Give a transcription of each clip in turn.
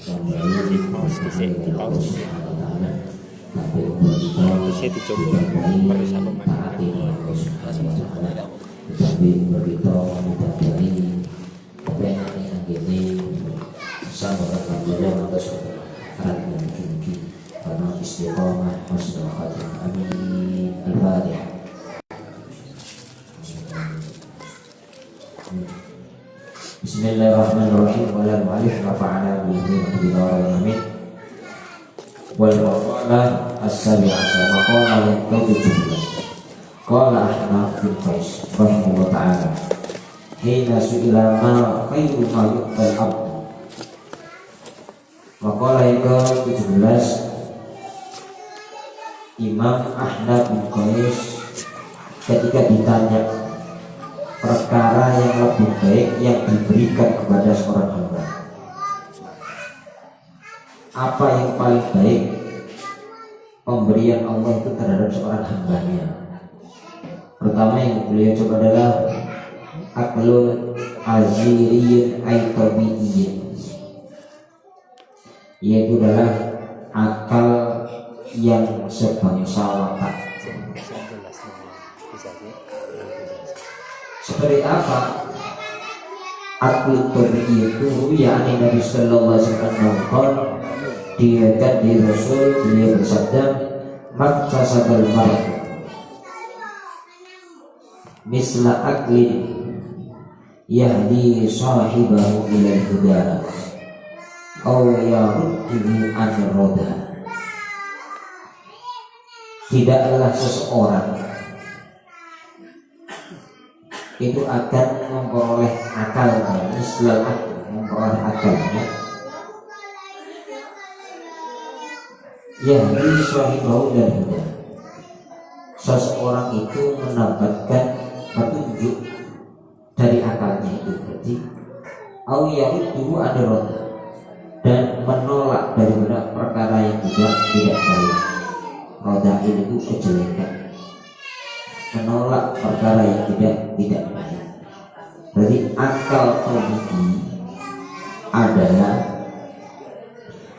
yang baik tapi untuk kita Saya dicoba harus apa taati Allah Subhanahu wa taala. Tapi begitu kita beri kepengen yang gini sama orang lain atau saudara yang mungkin karena istiqomah husnul khatimah. Amin. Al-Fatihah. Bismillahirrahmanirrahim. Wala mu'alif rafa'ana bihi wal maqala as-sabi'ah maqala yang ke-17. Qala Ahnaf bin Qais rahimahullah ta'ala hina su'ila ma khairu ma yu'tal abd. Maqala yang ke-17, Imam Ahnaf bin Qais ketika ditanya perkara yang lebih baik yang diberikan kepada seorang hamba, apa yang paling baik pemberian Allah itu terhadap seorang hambanya. Pertama yang beliau coba adalah aklul aziriyin aitabiyin, yaitu adalah akal yang sebangsa watak. Seperti apa akal itu? Yakni Nabi Sallallahu Alaihi Wasallam dia dan di Rasul beliau bersabda, maktasabal mar'u misla aklin yahdi sahibahu ilal huda aw yarudduhu an roda. Tidaklah seseorang itu akan memperoleh akalnya, misla akal, memperoleh akalnya, yahdi sahibahu ilal huda, seseorang itu mendapatkan petunjuk dari akalnya itu berarti au yarudduhu an roda, dan menolak daripada perkara yang tidak baik. Roda itu kejelekan, menolak perkara yang tidak baik. Berarti akal tabi'i adalah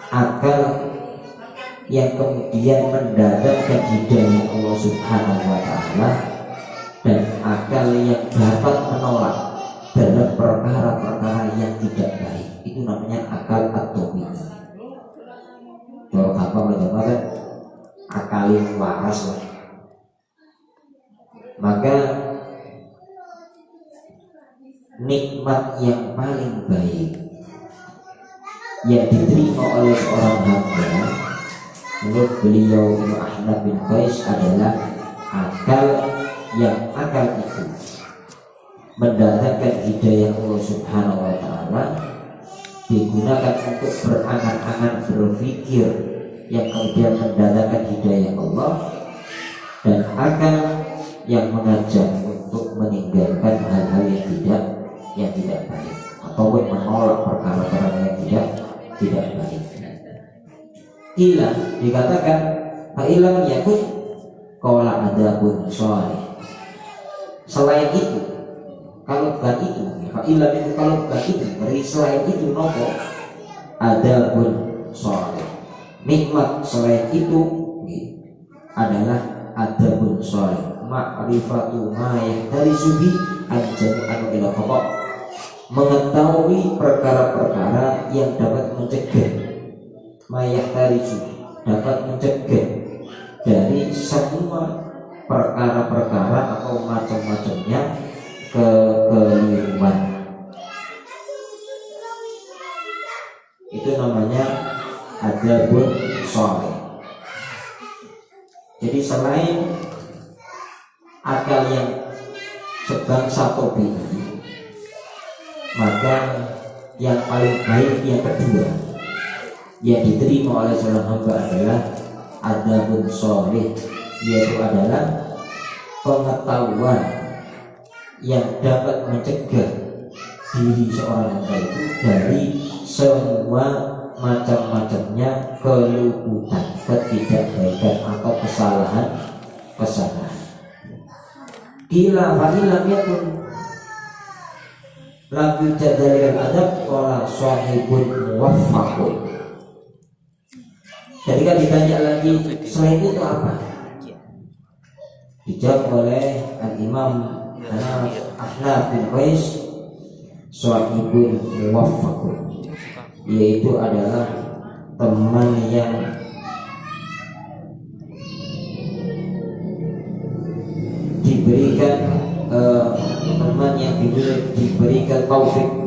akal yang kemudian mendapatkan hidayah Allah Subhanahu wa taala, dan akal yang dapat menolak terhadap perkara-perkara yang tidak baik. Itu namanya akal at-tabi'i. Kalau gampang kan akal yang waras lah. Maka nikmat yang paling baik yang diterima oleh seorang hamba menurut beliau Imam Ahnaf bin Qais adalah akal yang akal itu mendatangkan hidayah Allah Subhanahu wa taala, digunakan untuk berangan-angan berpikir yang kemudian mendatangkan hidayah Allah, dan akal yang mengajak untuk meninggalkan hal-hal yang tidak baik ataupun menolak perkara-perkara yang tidak baik. Ila dikatakan fa'ilam yakun qala adabun shalih. Selain itu, kalau bukan itu, fa'ilam itu kalau bukan itu, dari selain itu nopo adabun shalih. Nikmat selain itu adalah adabun shalih, ma'rifatu ma yahtari subi an ila qada, mengetahui perkara-perkara yang dapat mencegah, ma yahtari subi, dapat mencegah dari semua perkara-perkara atau macam-macamnya kekeliruan. Itu namanya adabun shalih. Jadi selain akal yang sebangsa tabi'i, maka yang paling baik yang kedua yang diterima oleh seorang hamba adalah adabun shalih, yaitu adalah pengetahuan yang dapat mencegah diri seorang hamba itu dari semua macam-macamnya keluputan, ketidakbaikan atau kesalahan. Kila fa'ilam yakun lagu jadalil adab wala sahibun muwaffaqun. Ketika ditanya lagi selain itu apa, dijawab oleh Al-Imam Ahnaf bin Qais, Shahibul Muwaffaqun, yaitu adalah teman yang diberikan diberikan taufik.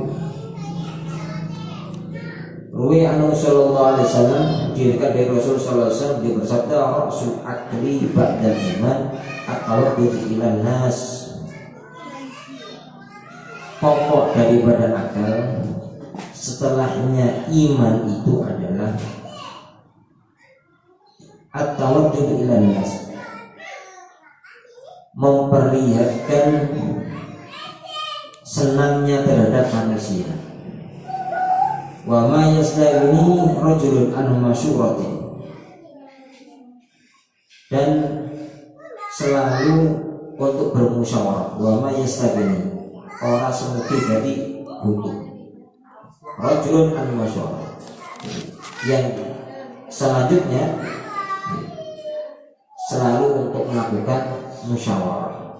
Ruwi anu sallallahu alaihi wasallam, diriwayatkan dari Rasul sallallahu alaihi wasallam, dia bersabda, "Rasul akli ba'da iman at-tawaddu ila nas." Pokok daripada akal setelahnya iman itu adalah at-tawaddu ila nas, memperlihatkan senangnya terhadap manusia. Wa ma yastaghni rajulun an masyuratin, dan selalu untuk bermusyawarah. Wa ma yastaghni, orang semuanya jadi butuh. Rajulun an masyuratin, yang selanjutnya selalu untuk melakukan musyawarah.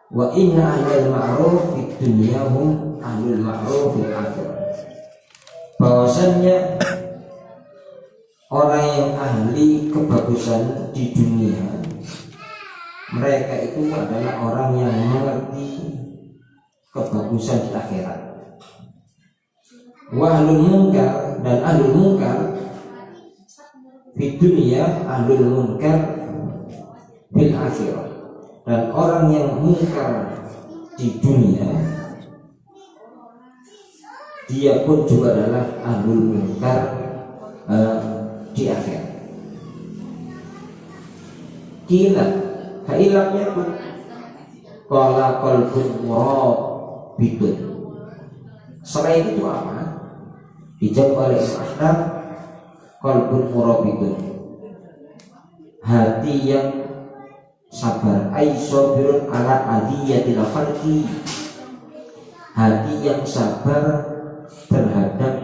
Wa inna ahlal ma'ruf fid dunya hum ahlul ma'ruf fil akhirah. Bahwasannya orang yang ahli kebagusan di dunia, mereka itu adalah orang yang mengerti kebagusan di akhirat. Wa ahlul munkar, dan ahlul munkar di dunia, ahlul munkar bil akhirah, dan orang yang munkar di dunia dia pun juga adalah ahlul munkar di akhirat. Kila kailahnya pun qala qalbun murabitun. Selain itu apa? Dijawab oleh Ahnaf, qalbun murabitun, hati yang sabar, ay sabirun ala adiyatil khalqi, hati yang sabar terhadap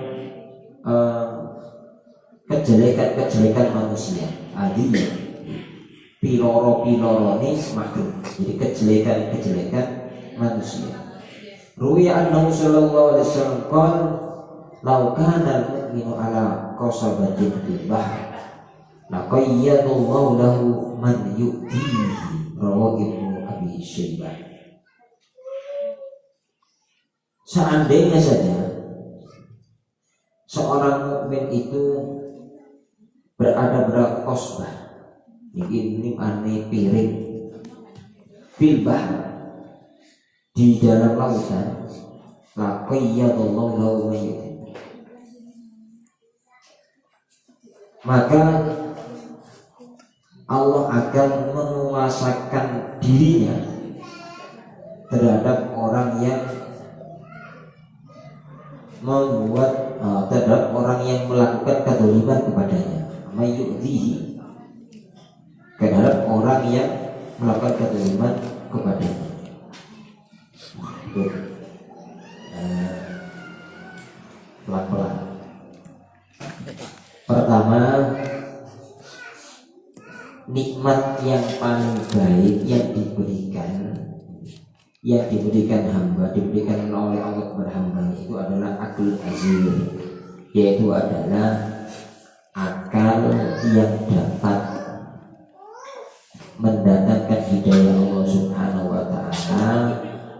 kejelekan-kejelekan manusia. Adiyah piloro-piloro ini makhluk, jadi kejelekan-kejelekan manusia. Ruwi annahu sallallahu alaihi wasallam qala law kana al-mu'minu ala qasabatin bil bahr laqayyadallahu lahu man yu'tihi. Rawahu Ibnu Abi Syaibah. Seandainya saja seorang mukmin itu berada pada qasbah, ini aneh piring bil bahr, di dalam lautan, laqayyadallahu lahu man yu'tihi, maka Allah akan menguasakan dirinya terhadap orang yang membuat terhadap orang yang melakukan kedzaliman kepadanya, mayyu'dhihi, terhadap orang yang melakukan kedzaliman kepadanya. Pelan-pelan. Pertama, nikmat yang paling baik yang diberikan hamba, diberikan oleh Allah kepada hamba itu adalah akal azir, yaitu adalah akal yang dapat mendatangkan hidayah Allah Subhanahu wa ta'ala,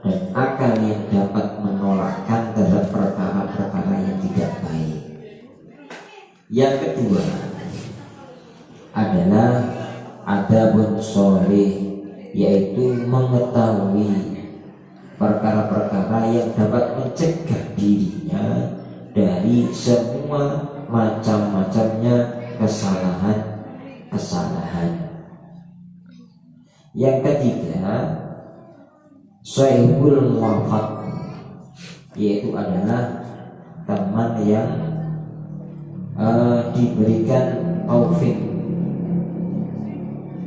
dan akal yang dapat menolakkan terhadap perkara-perkara yang tidak baik. Yang kedua adalah adabun sholih, yaitu mengetahui perkara-perkara yang dapat mencegah dirinya dari semua macam-macamnya kesalahan. Yang ketiga, sahibul muwafaq, yaitu adalah teman yang diberikan taufik.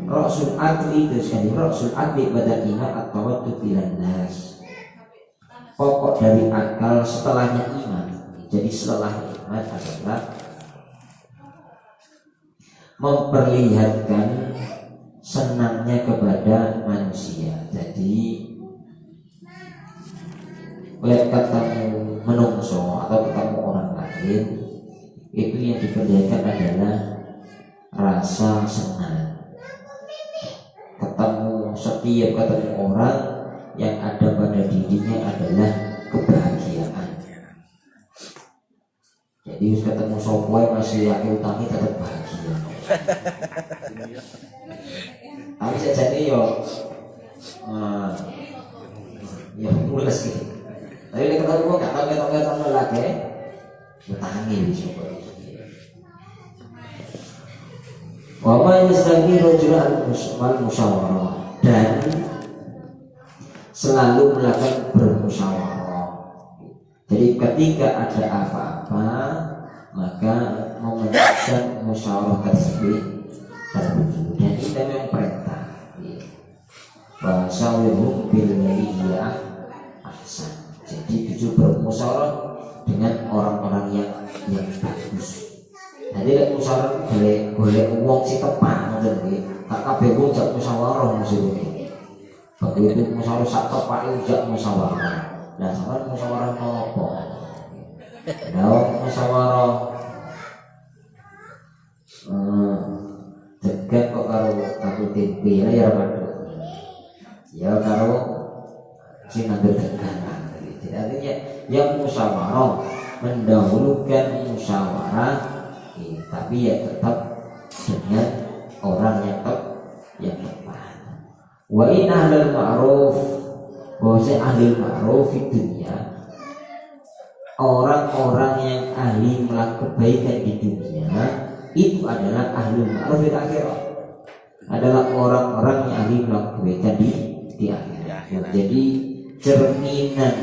Rasul akli, terus kan Rasul akli pada iman atau tubilan nas. Pokok dari akal setelahnya iman. Jadi setelah iman adalah memperlihatkan senangnya kepada manusia. Jadi lihat ketemu menungso atau ketemu orang lain, itu yang diperlihatkan adalah rasa senang. Setiap ketemu orang, yang ada pada dirinya adalah kebahagiaan. Jadi ketemu sopoe masih yakin utangi tetap bahagia. Tapi saja nih yo mulus gitu. Tapi nek ketemu gak tahu lagi, utangi bisa. Wa ma yastaghfiru rajulan musyawarah, dan selalu melakukan bermusyawarah. Jadi ketika ada apa-apa, maka memenangkan musyawarah tersebut terwujud. Dan itu memang perintah. Wa syawirhum bil lati ahsan. Jadi tujuh bermusyawarah dengan orang-orang yang bagus. Jadi lek musyawarah boleh uang si tepat ngoten nggih. Tak kabeh wong jak musyawarah maksudnya. Begitu musyawarah sak tepak jak musyawarah. Nah, sampeyan musyawarah apa? Nah, musyawarah dekat kok karo aku tempe ya padha. Ya karo sinandur degan. Jadi artinya yang musyawarah mendahulukan musyawarah, tapi ya tetap dengan orang yang tepat. Wa in ahlul ma'ruf, bahwa ahli ma'ruf di dunia, orang-orang yang ahli melakukan kebaikan di dunia, itu adalah ahli ma'ruf di akhirat. Adalah orang-orang yang ahli melakukan kebaikan di akhirat. Jadi cerminan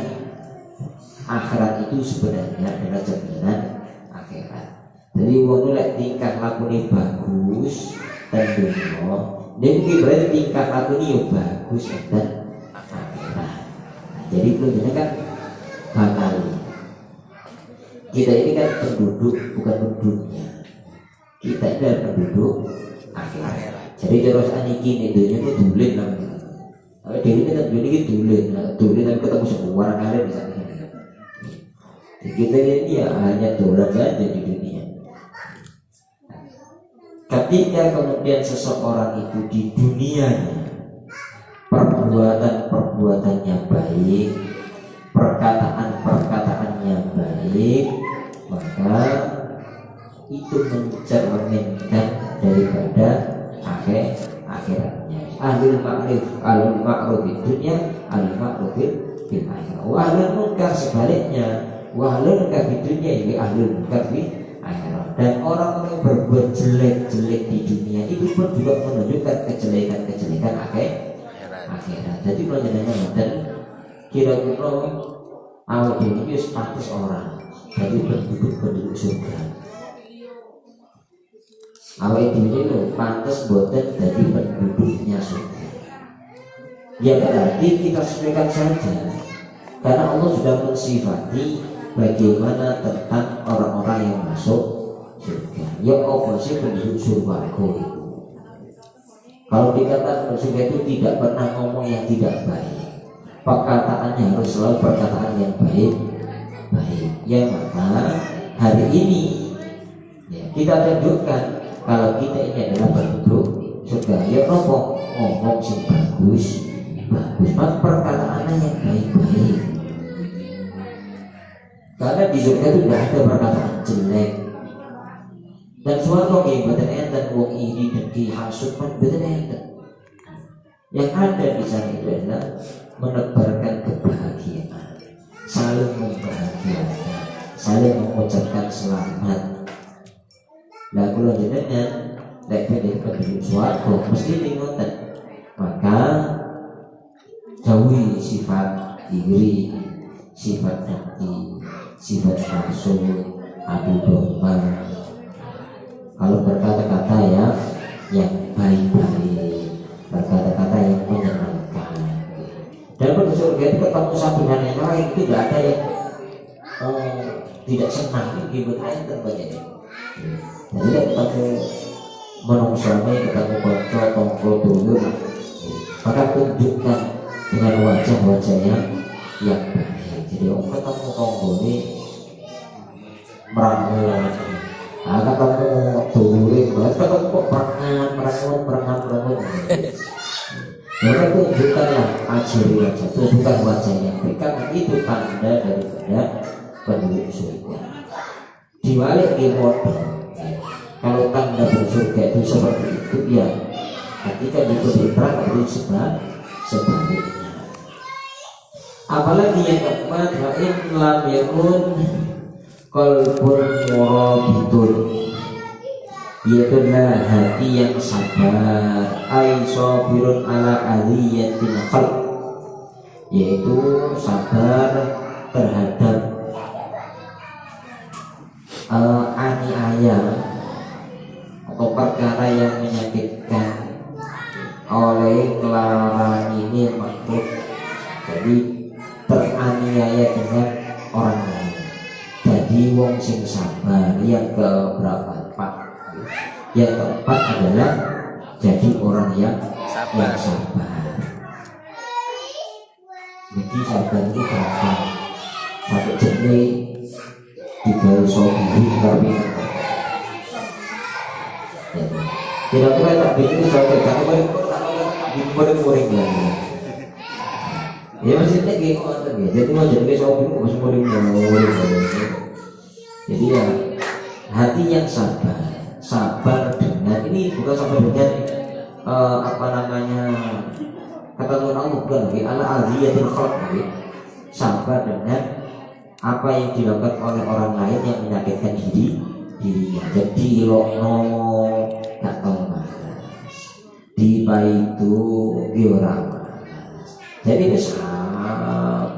akhirat itu sebenarnya adalah cerminan akhirat. Jadi wong lek tingkah lakune bagus dan dunia, dia mungkin berarti tingkah lakune yo bagus dan akhirat. Jadi kemudian kan bakal kita ini kan penduduk bukan dunia. Kita ini adalah penduduk akhirat. Jadi terus aniki nih dunia itu dulit namanya. Tapi diri kita dunia itu dulit tapi ketemu sebuah kali bisa ini. Kita ini ya hanya dolar saja di dunia. Ketika kemudian seseorang itu di dunianya perbuatan-perbuatannya baik, perkataan-perkataannya baik, maka itu mencerminkan daripada akhiratnya. Ahlul ma'ruf di dunia, ahlul ma'ruf di akhirat. Wa ahlul munkar sebaliknya, wa ahlul munkar di dunia ini ahlul munkar di akhirat. Dan orang-orang yang berbuat jelek-jelek di dunia itu pun juga menunjukkan kejelekan-kejelekan akhirat. Jadi pelajarannya dan kira-kira awal ini 100 orang dari penduduk surga. Awal ini loh pantas boten dari penduduknya surga. Ya berarti kita sesuaikan saja, karena Allah sudah mensifati bagaimana tentang orang-orang yang masuk surga. Ya apa sih penduduk surga itu? Kalau dikatakan surga itu tidak pernah ngomong yang tidak baik, perkataannya harus selalu perkataan yang baik. Ya maka hari ini ya, kita tunjukkan kalau kita ini adalah penduduk surga. Ya ngomong yang bagus, maka perkataannya yang baik. Karena di surga itu tidak ada perkataan jelek. Dan suatu yang badan enten wong ini dan dihasut pun badan enten. Yang ada di sana itu adalah menebarkan kebahagiaan, saling membahagiakan, saling mengucapkan selamat. Nah kalau jenengan lek penduduk suatu mesti ngoten, maka jauhi sifat iri, sifat dengki, sifat nafsu, adu domba. Kalau berkata-kata yang baik-baik, berkata-kata yang menyenangkan. Dan pada surga itu ketemu satu dengan yang lain, itu tidak ada yang tidak senang gitu aja terbanyak. Jadi ketemu menungsone ketemu kanca tangga dulur, maka tunjukkan dengan wajah-wajah yang baik. Jadi orang ketemu tanggane merangun, ketemu dulure, ketemu kok merangun. Maka tunjukkanlah ajari wajah, tunjukkan wajah yang baik, karena itu tanda daripada penduduk surga. Diwalik model, kalau tanda bersurga itu seperti itu ya, ketika diberi perang itu sebaliknya. Apalagi yang keempat, wa in lam yakun qalbun murabitun, yaitu hati yang sabar, ay sabirun ala adiyatil khalq, yaitu sabar terhadap aniaya atau perkara yang menyakitkan oleh kelarangan ini makhluk. Jadi teraniaya dengan orang lain. Jadi wong sing sabar. Yang keberapa Pak? Yang keempat adalah jadi orang yang sabar. Jadi sabar itu gampang. Satu jenis digawe sobi tapi kira-kira tak bikin sobi kalau boleh ya maksudnya gitu kan. Jadi mau jadi sobi masih boleh. Jadi ya hati yang sabar dengan ini bukan sabar dengan apa namanya kata Tuhan Allah, bukan lagi ala aziyatul khalq, sabar dengan apa yang dilakukan oleh orang lain yang menyakitkan dirinya. Jadi lokno gak tahu malas, di itu orang malas. Jadi sabar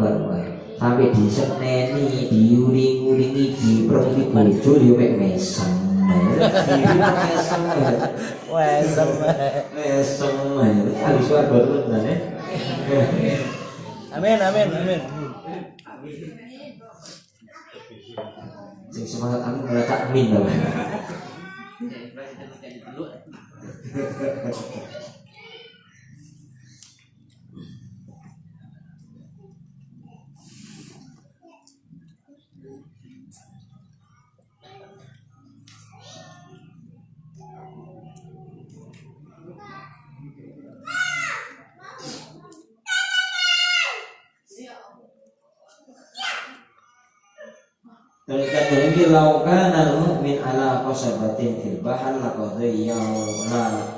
sampai diseneni, diuring-uringi, dipermuti bojo dia mek mesem. Harus sabar tenan ya. Amin. Sing semangat aku merasa amin dah. Demikian jadi laukan al-mu'min ala qasabatin fil bahr laqad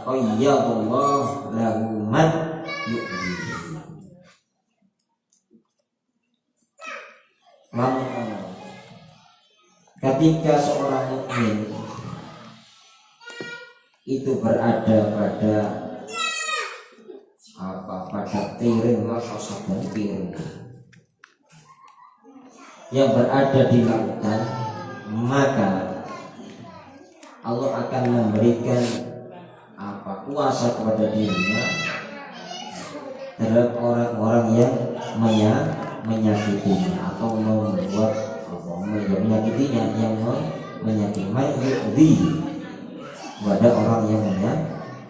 qayyadallahu lahu man yu'min. Ketika seorang mukmin itu berada pada pada tiring qasaban tiring yang berada di lautan, maka Allah akan memberikan kuasa kepada dirinya terhadap orang-orang yang menyakitinya atau menyakitinya, yang menyakiti kepada orang yang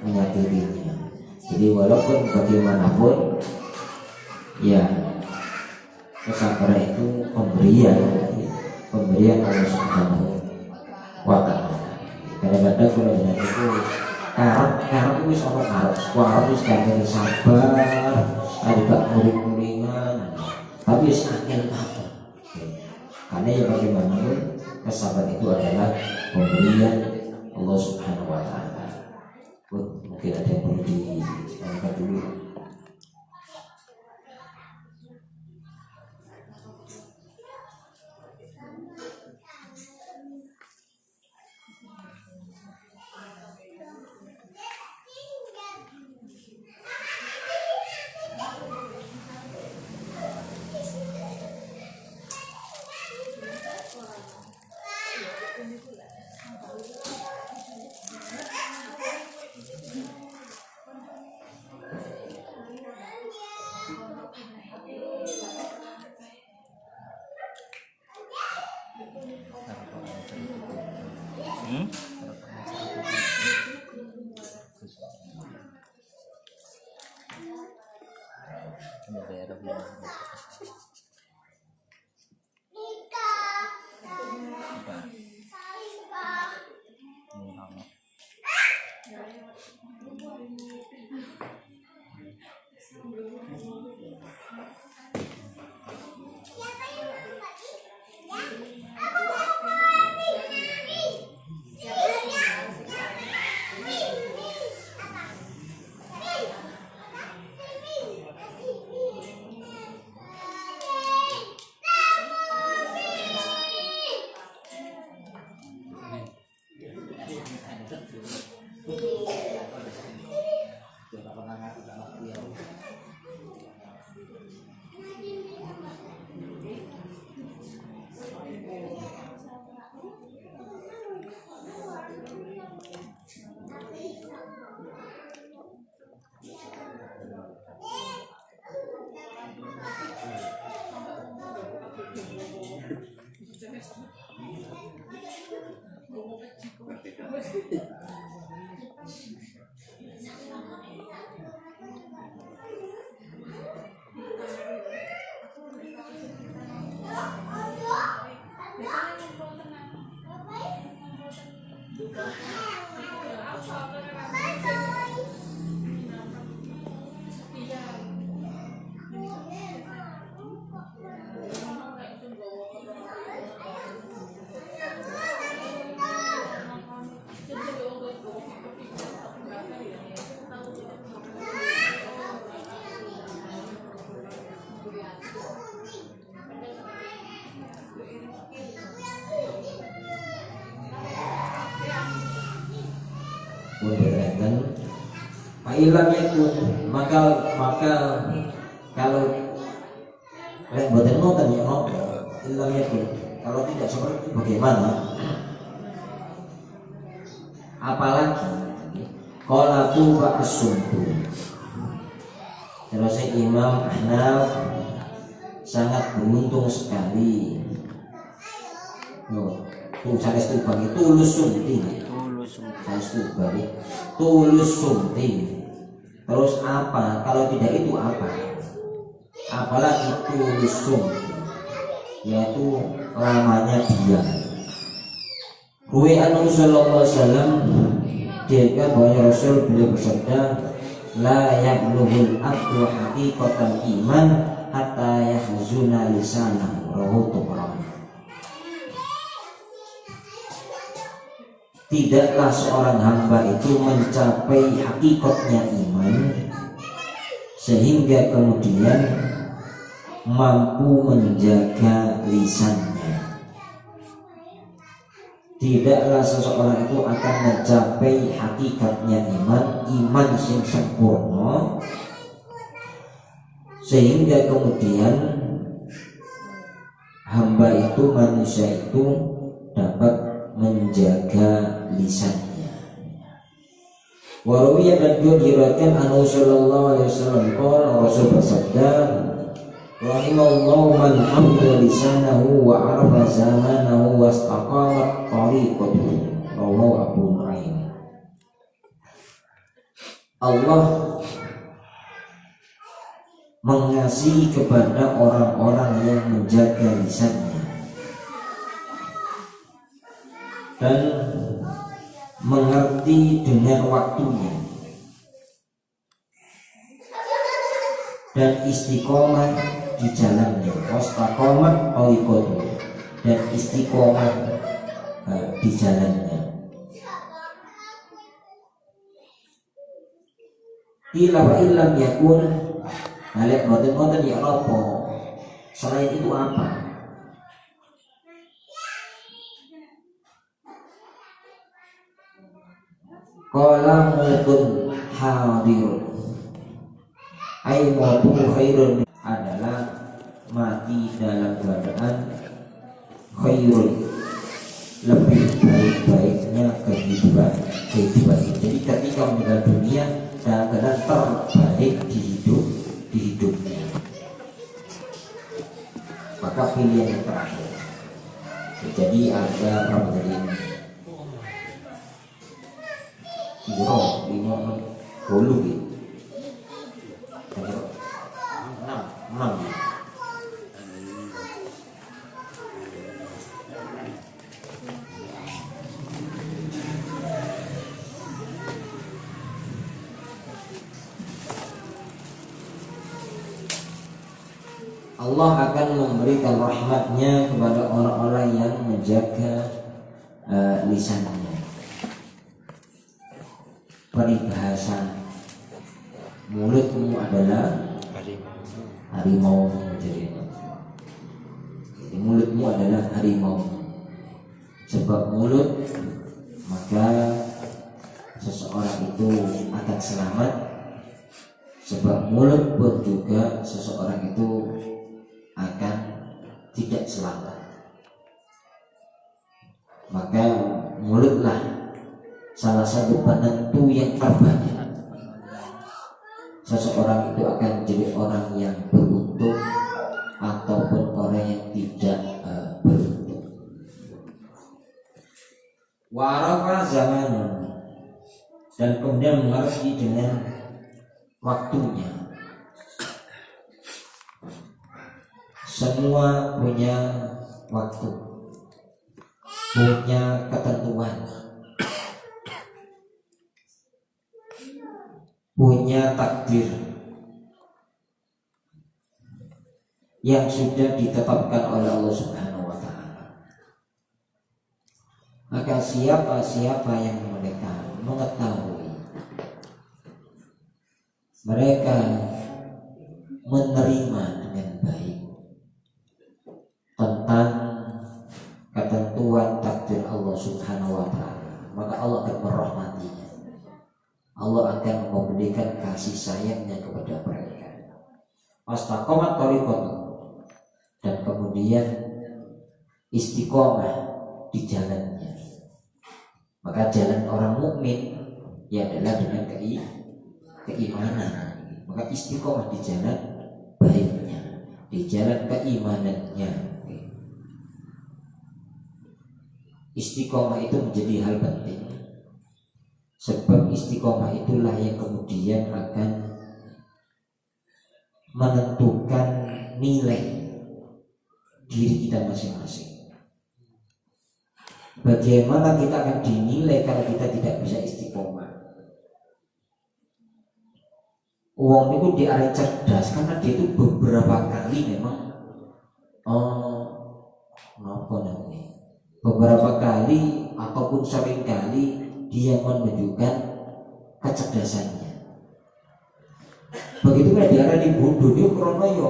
menyakitinya. Jadi walaupun bagaimanapun ya, kesabaran itu pemberian Allah Subhanahu wa Ta'ala. Kadang-kadang kalau dengan itu karep itu wis ana karep wis kadang sabar, ada gak muring-muringan, tapi wis akeh apa. Karena ya bagaimanapun kesabaran itu adalah pemberian Allah Subhanahu wa Ta'ala. Mungkin ada yang perlu diangkat dulu. Sama daerah belum. Mudahkan ilamnya pun maka kalau boten ngoten ya ilamnya pun kalau tidak seperti itu bagaimana, apalagi kalau tu bak sumtu. Terus Imam Ahnaf sangat beruntung sekali. Tuh saya setuju tulus sunting. Tulus sunting. Terus apa? Kalau tidak itu apa? Apalagi tulus sunting, yaitu lamanya diam. Ruwi anu sallallahu alaihi wasallam dia bahwa Rasul beliau bersabda, la yablughul abdu haqiqatal iman hatta yahzuna lisanahu, rawahu Tabrani. Tidaklah seorang hamba itu mencapai hakikatnya iman sehingga kemudian mampu menjaga lisannya. Tidaklah seseorang itu akan mencapai hakikatnya iman yang sempurna sehingga kemudian hamba itu, manusia itu dapat menjaga lisannya. Warawiyah dan juga diriwayatkan anu sallallahu alaihi wasallam qala, Rasul bersabda, rahimallahu man hamda lisanahu wa arafa zamanahu wastaqamat tariqatuhu, rawahu Abu Nu'aim. Allah mengasihi kepada orang-orang yang menjaga lisannya dan mengerti dengan waktunya dan istiqomah di jalannya, wastaqomat tariqatuhu, dan istiqomah di jalannya. Ila wa illam yakun, balik boten ya apa selain itu apa? Qala mutun hadirun, ay mautu khairun, adalah mati dalam keadaan khairun, lebih baik-baiknya kehidupan. Jadi ketika meninggal dunia dalam keadaan terbaik di hidupnya, maka pilihan yang terakhir. Jadi ada berapa tadi 5 gitu. 6 Allah akan memberikan rahmatnya kepada orang-orang yang menjaga lisannya. Peribahasa mulutmu adalah harimau. Jadi mulutmu adalah harimau. Sebab mulut maka seseorang itu akan selamat. Sebab mulut pun juga seseorang itu akan tidak selamat. Maka mulutlah salah satu penentu yang terbanyak. Seseorang itu akan menjadi orang yang beruntung ataupun orang yang tidak beruntung. Warafa zaman, dan kemudian mengerti dengan waktunya. Semua punya waktu, punya ketentuan, punya takdir yang sudah ditetapkan oleh Allah Subhanahu wa Ta'ala. Maka siapa yang mereka mengetahui, mereka menerima dengan baik tentang ketentuan takdir Allah Subhanahu wa Ta'ala, maka Allah akan merahmatinya. Allah akan memberikan kasih sayangnya kepada mereka. Wastaqamat thariqatuh, dan kemudian istiqomah di jalannya. Maka jalan orang mukmin ya adalah dengan keimanan. Maka istiqomah di jalan baiknya, di jalan keimanannya. Istiqomah itu menjadi hal penting. Sebab istiqomah itulah yang kemudian akan menentukan nilai diri kita masing-masing. Bagaimana kita akan dinilai kalau kita tidak bisa istiqomah? Uang itu diarah cerdas karena dia itu beberapa kali memang beberapa kali ataupun sering kali dia menunjukkan kecerdasannya. Begitu kan diarah di bodoh dia krono yo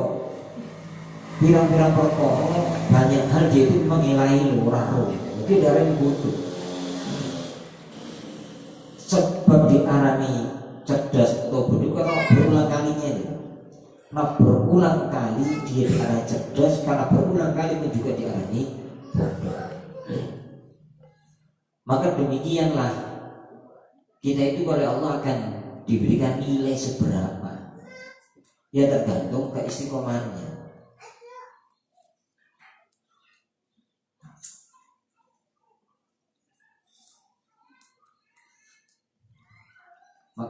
pirang-pirang perkara, banyak hal dia itu mengilahi lurah roh. Itu diarah di bodoh. Sebab diarani cerdas atau bodoh karena berulang kalinya itu. Nah berulang kali dia diarani cerdas karena berulang kali pun juga diarani bodoh. Maka demikianlah kita itu oleh Allah akan diberikan nilai seberapa, ya tergantung keistiqomahannya.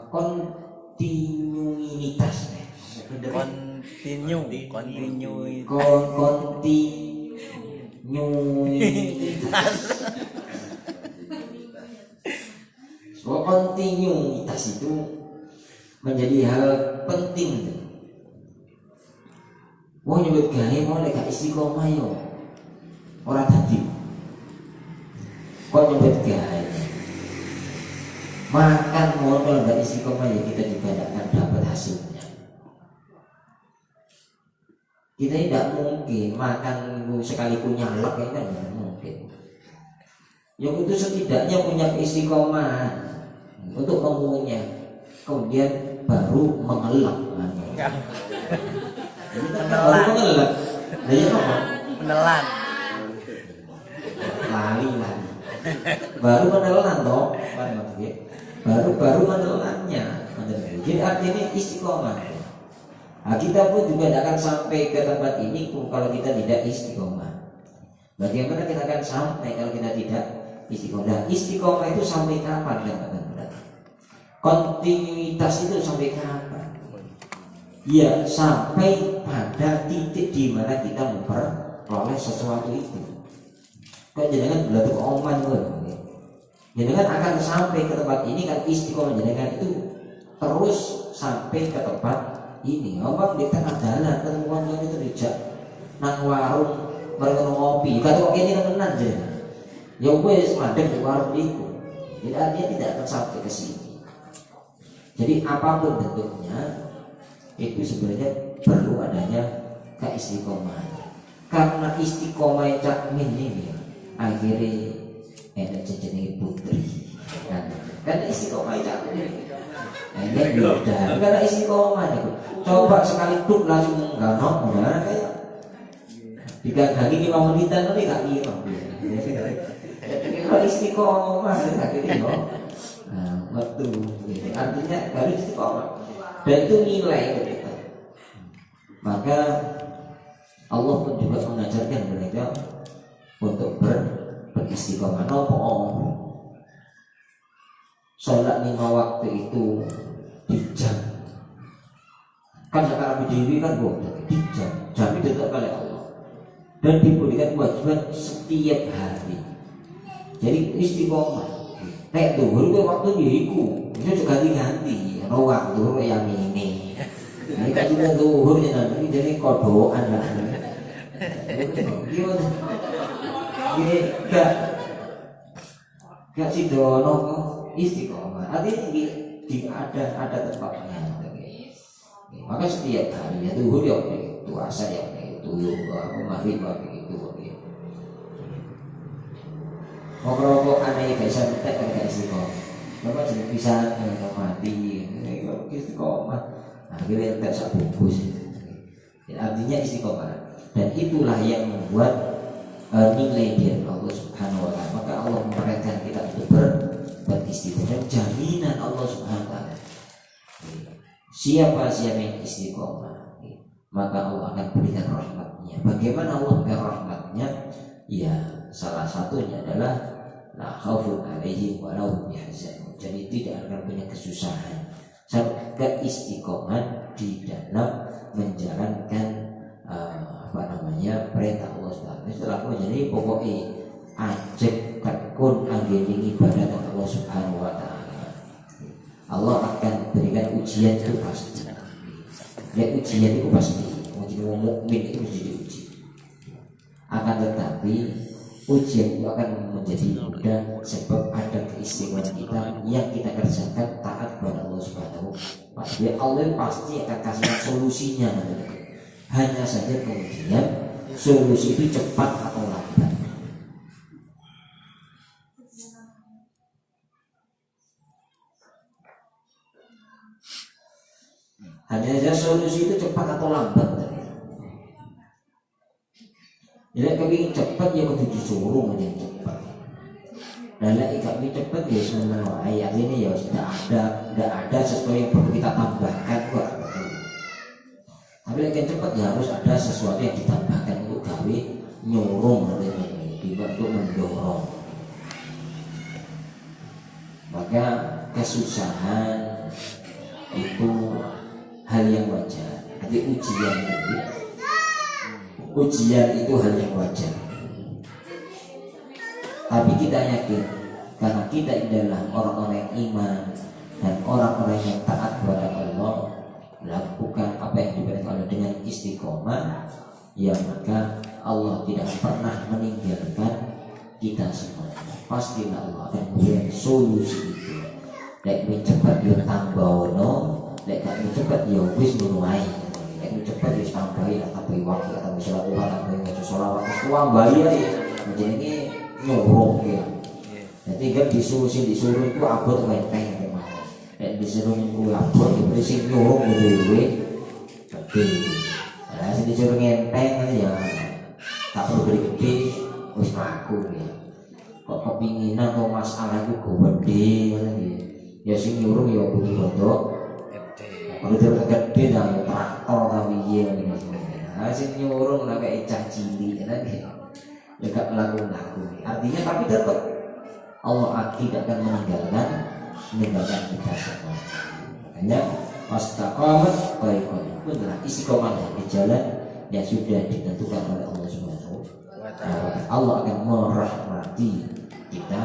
Kontinuitas, kontinuitas itu menjadi hal penting. Wong nyebut gawe mau lek gak istiqomah yo ora dadi. Kok nyebut gawe makan mau kalau gak istiqomah ya kita juga tidak akan dapat hasilnya. Kita tidak mungkin makan sekali punya nyalek ya kan, tidak mungkin. Yang itu setidaknya punya istiqomah untuk mengunyah, kemudian baru mengelak. Baru mengelak. Dari apa? Menelan. Lali. Baru menelan toh, baru menelannya. Jadi artinya istiqomah. Nah, kita pun juga tidak akan sampai ke tempat ini kalau kita tidak istiqomah. Bagaimana kita akan sampai kalau kita tidak istiqomah? Nah, istiqomah itu sampai kapan ya? Kontinuitas itu sampai kapan? Ya sampai pada titik di mana kita memperoleh sesuatu itu. Kok jangan belatuk oman loh. Jangan akan sampai ke tempat ini kan istiqomah jangan itu terus sampai ke tempat ini. Omong di tengah jalan ketemuan itu tidak nang warung mereka ngopi kata kok ini temenan aja ya wes mandek di warung itu jadi artinya tidak akan sampai ke sini. Jadi apapun bentuknya itu sebenarnya perlu adanya keistiqomahan. Karena istiqomah yang cak min ini akhirnya ada jenenge putri. Karena istiqomah yang cak min. Ini beda. Karena istiqomah itu. Coba sekali duk langsung enggak no, enggak kayak digagangi 5 menitan tapi enggak ngira. Kalau istiqomah akhirnya no. Nah, waktu gitu. Artinya harus istiqomah dan itu nilai kita. Maka Allah pun juga mengajarkan mereka untuk beristiqomah. Nopo sholat 5 waktu itu dijam. Kan sekarang berdiri kan dijam. Jam itu tetap oleh Allah dan diberikan kewajiban setiap hari. Jadi istiqomah. Nek dhuwur kuwi waktu yiku, itu juga ganti-ganti. Ono waktu yang ini. Ini kan juga dhuwur jenengan iki jane kodokan lah. Gini gak sidono kok istiqomah. Artinya ada tempatnya. Maka setiap hari ya dhuwur ya puasa ya itu maghrib begitu. Ngobrol aneh gak bisa mentek kan gak istiqomah. Bapak jadi bisa mati istiqomah. Akhirnya tak sak bungkus. Artinya istiqomah. Dan itulah yang membuat nilai dia Allah Subhanahu wa taala. Maka Allah memerintahkan kita untuk beristiqomah dan jaminan Allah Subhanahu wa taala. Siapa yang istiqomah, maka Allah akan berikan rahmatnya. Bagaimana Allah berikan rahmatnya? Ya, salah satunya adalah la khaufun alaihim wa lahum yahzanun. Jadi tidak akan punya kesusahan. Keistiqomahan di dalam menjalankan perintah Allah Subhanahu. Setelah jadi pokoknya ajak tekun anggening ibadah Allah Subhanahu wa taala. Allah akan berikan ujian itu pasti. Dan ujian itu pasti. Ujian mukmin itu mesti diuji. Akan tetapi ujian itu akan menjadi mudah sebab ada keistimewaan kita yang kita kerjakan taat kepada Allah Subhanahu wa taala. Allah pasti akan kasih solusinya. Hanya saja kemudian solusi itu cepat atau lambat. Hanya saja solusi itu cepat atau lambat. Jadi kepingin cepat ya kudu disuruh yang cepat. Dan lagi kami cepat ya sebenarnya ayat ini ya sudah ada sesuatu yang perlu kita tambahkan kok. Tapi lagi cepat ya harus ada sesuatu yang ditambahkan untuk gawe nyurung untuk mendorong. Maka kesusahan itu hal yang wajar. Jadi ujian itu hal yang wajar. Tapi kita yakin karena kita adalah orang-orang yang iman dan orang-orang yang taat kepada Allah, lakukan apa yang diperintahkan Allah dengan istiqomah, ya maka Allah tidak pernah meninggalkan kita semua. Pastilah Allah akan memberikan solusi itu. Lek cepat yo tambahono, lek gak cepat yo wis menuai. Lek cepat wis tambahi tambahi waktu atau sholat Tuhan tambahi maca sholawat wis tambahi ae. Jenenge nyurung ya. Jadi kan disuruh itu abot wenteng memang. Lek disuruh ku abot diberi sing nyurung dhewe. Gede. Lah sing disuruh ngenteng ya tak perlu gede wis aku ya. Kok kepinginan kok masalah itu gede ngene iki. Ya sing nyuruh ya kudu rodok gede. Gede nang traktor ta piye ngene. Nah sing nyuruh nek cah cilik ngene iki. Ya gak laku-laku. Artinya tapi tetap Allah tidak akan meninggalkan kita semua. Makanya wastaqamat tariqan itu adalah istiqomah di jalan yang sudah ditentukan oleh Allah Subhanahu wa taala. Allah akan merahmati kita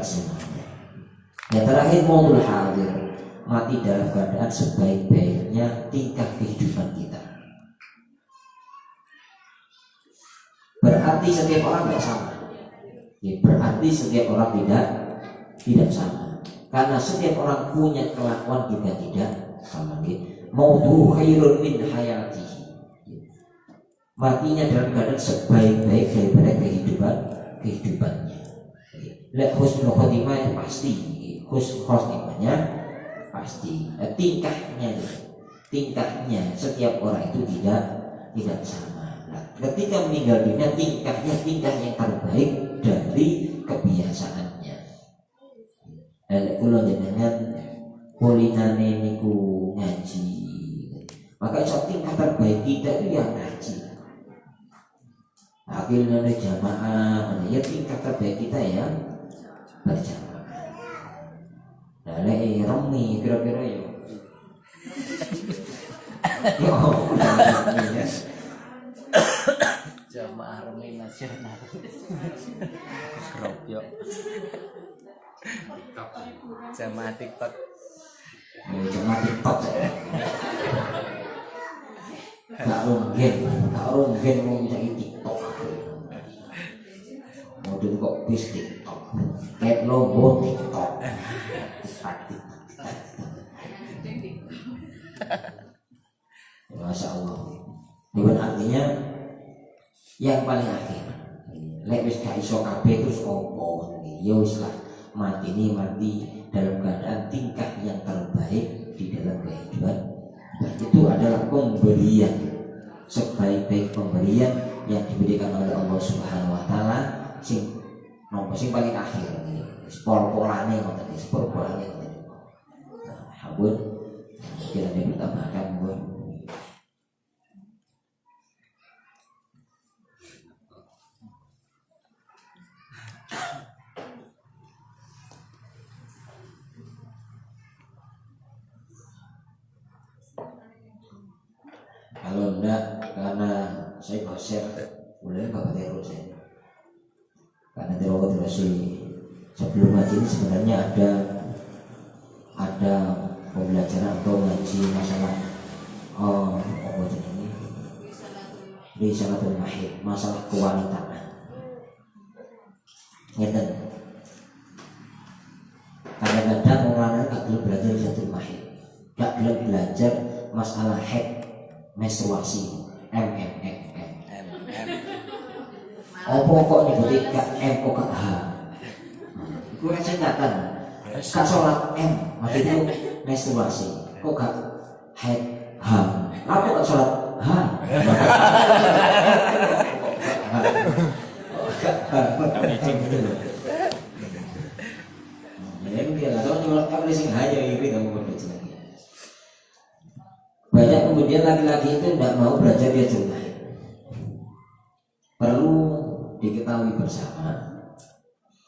semuanya. Yang terakhir maulul hadir, mati dalam keadaan sebaik-baiknya tingkah kehidupan kita. berarti setiap orang tidak sama. Berarti setiap orang tidak sama. Karena setiap orang punya kelakuan juga tidak sama. Mautu khairun min hayatihi. Matinya dalam keadaan sebaik-baik daripada kehidupannya. Lek husnul khotimah pasti, khotimahnya pasti. Tingkahnya setiap orang itu tidak sama. Nah, ketika meninggal dunia tingkah yang terbaik dari kebiasaannya. Lek kula jenengan polinane niku ngaji. Maka tingkah terbaik kita itu yang ngaji. Akhirnya jamaah, ya tingkah terbaik kita ya berjamaah. Nah, lek remi kira-kira ya. Ya, jamaah remi nasional. Krop yo. Jamaah TikTok. Jamaah TikTok. Tak mungkin mau bisa TikTok. Model kok bis TikTok, kayak logo TikTok. Masya Allah. Bukan artinya yang paling akhir. Lek wis gak iso kabeh terus opo? Ya wis lah, mati dalam keadaan tingkah yang terbaik di dalam kehidupan. Dan itu adalah pemberian, sebaik-baik pemberian yang diberikan oleh Allah Subhanahu Wa Taala. Sing paling akhir, spor-polane ngoten iki, spor-polane ngoten iki. Habun kira ditambahkan pun. Kalau enggak, karena saya mau share, boleh Bapak terus saya. Karena terus sebelum ngaji ini sebenarnya ada pembelajaran atau ngaji masalah apa ini Risalatul Mahid, masalah kewanitaan. Ngeten. Kadang-kadang orang gak belum belajar Risalatul Mahid, gak belum belajar masalah haid, menstruasi, MMM. Apa kok nyebuti gak M kok gak H? Gue kan singkatan. Gak sholat M, maksudnya menstruasi. Kok gak haid H? Apa kok sholat H? Banyak kemudian laki-laki itu tidak mau belajar dia cuma. Perlu diketahui bersama,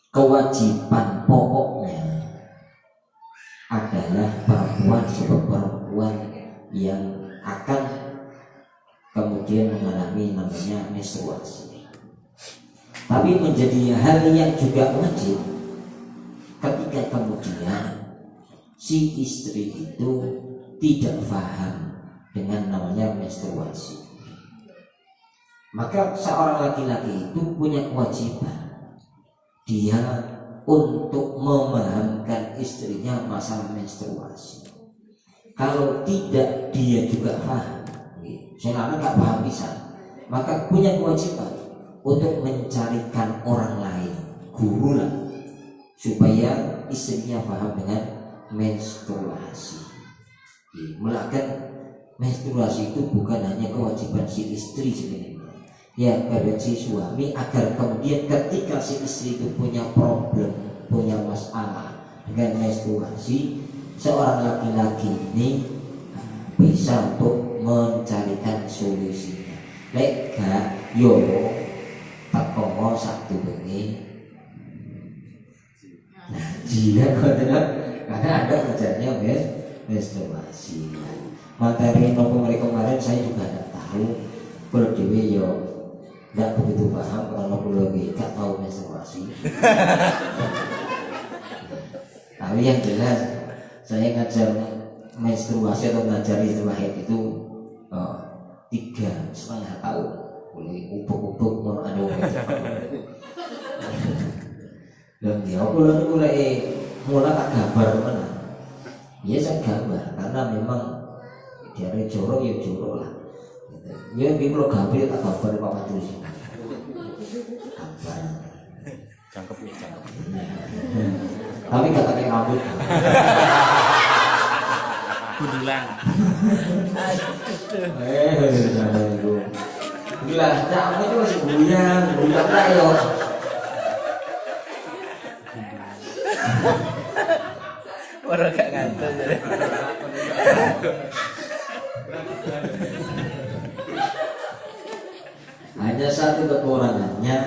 kewajiban pokoknya adalah perempuan yang akan kemudian mengalami namanya menstruasi. Tapi menjadi hal yang juga wajib ketika kemudian si istri itu tidak paham dengan namanya menstruasi. Maka seorang laki-laki itu punya kewajiban dia untuk memahamkan istrinya masalah menstruasi. Kalau tidak dia juga paham, saya nggak paham bisa, maka punya kewajiban untuk mencarikan orang lain, guru lah, supaya istrinya paham dengan menstruasi. Melakukan menstruasi itu bukan hanya kewajiban si istri sebenarnya, ya pada si suami, agar kemudian ketika si istri itu punya problem, punya masalah dengan menstruasi, seorang laki-laki ini bisa untuk mencarikan solusinya. Lek gak yo tak komo satu bengi. Nah, jika karena ada kerjanya menstruasi. Materi nopo mereka kemarin saya juga tidak tahu. Kalau dewi yo tidak begitu paham karena perlu lagi gak tahu menstruasi. Tapi yang jelas saya ngajar menstruasi atau ngajar istri wahid itu 3,5 tahun. boleh ubuk-ubuk mau ada wong dan dia aku mulai tak gambar mana ya saya gambar karena memang dia ada jorok ya jorok lah ya kalau gambar tak gambar apa tulis gambar Cangkep ya, cangkep. tapi gak pakai rambut Kundulan. gila, kamu itu masih buyang ayo Orang gak ngantuk jadi. hanya satu kekurangannya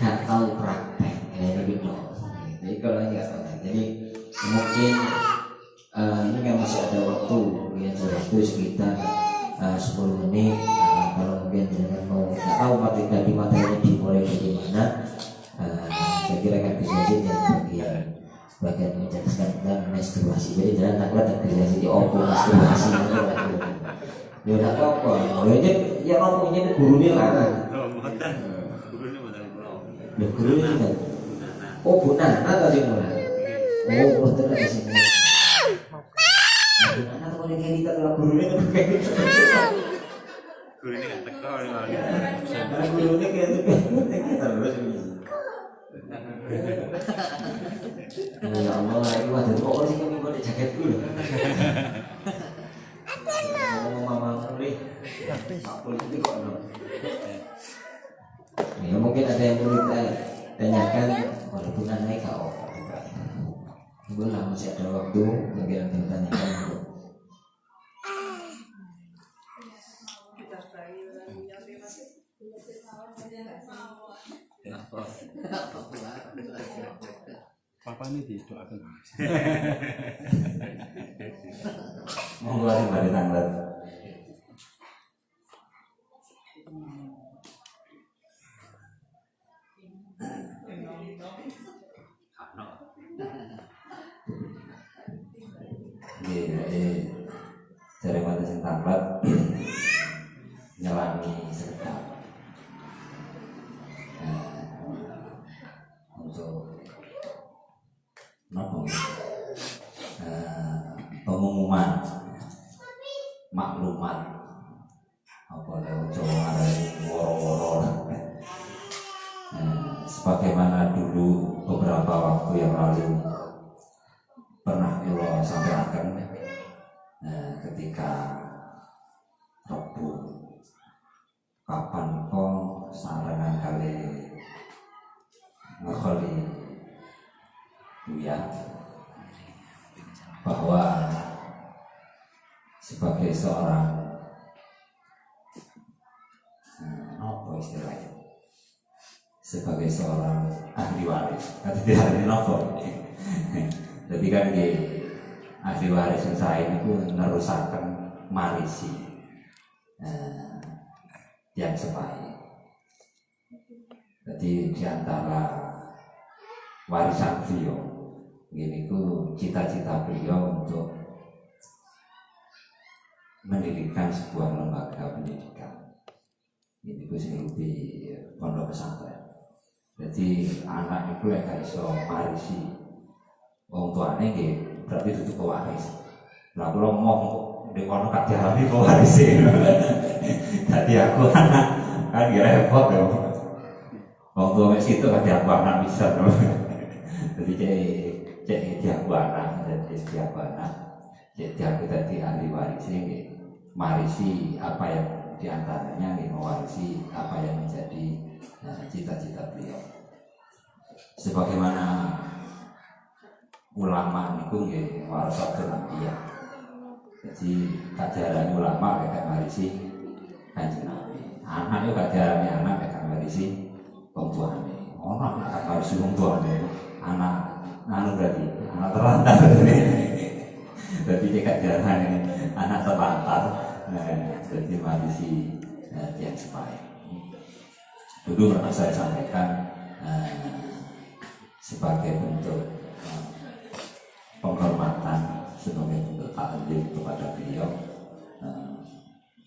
gak tahu praktek ini gitu. Jadi kalau nggak tahu, jadi mungkin ini kan masih ada waktu, ya waktu sekitar 10 menit. Kalau mungkin jangan mau nggak tahu materi materinya dimulai dari mana, saya kira kan kejadian yang bagian menjelaskan tentang menstruasi. Jadi jangan takut terkejadian di opo menstruasi itu. Ya nggak apa-apa. Ya ngomongnya gurunya lah. Loh, gurunya kan. Oh, Bu Nana tadi mulai. Oh, betul ada sini. Bu Nana tuh mulai kayak kita kalau gurunya tuh kayak gitu. Gurunya kan tekor ya. Gurunya kayak itu kita terus ini. Ya Allah, ini waduh kok sih kami pakai jaket dulu. Mama mulai. Apa itu kok no? Ya mungkin ada yang perlu kita tanyakan walaupun aneh kau. Tunggu lah masih ada waktu mungkin ada yang tanyakan. Papa ini didoakan. Mau keluarin dari tanggal. Dari mana sing tanggal nyelangi sedekah untuk pengumuman maklumat apa lewat Jawa ngarani woro-woro sebagaimana dulu beberapa waktu yang lalu pernah kula sampaikan ketika Rabu kapan kok sarangan kali ngekoli ya bahwa sebagai seorang apa istilahnya sebagai seorang ahli waris kan tidak ahli nopo jadi kan di ahli waris saya itu nerusakan marisi yang sebaik. Jadi diantara warisan beliau ini ku cita-cita beliau untuk mendirikan sebuah lembaga pendidikan. Ini ku sing di pondok pesantren. Jadi anak itu lek iso marisi wong tuane nggih berarti itu pewaris. Lah kula mau di kono gak dialami pewaris. Dadi aku anak kan repot ya. Wong tua mek situ kan aku anak bisa. Jadi cek aku anak, jadi aku anak. Jadi aku tadi ahli waris nggih. Marisi apa yang diantaranya nggih mewarisi apa yang menjadi cita-cita beliau. Sebagaimana ulama niku nggih warasatul anbiya. Jadi kajaran ulama kayak marisi Kanjeng Nabi. Anak yo kajarane anak kayak marisi wong tuane. Ora anak marisi wong tuane. Anak anu berarti anak terlantar. Berarti kajaran anak terlantar. Jadi marisi yang sebaik. Dulu pernah saya sampaikan sebagai bentuk penghormatan sebagai bentuk taklim kepada beliau.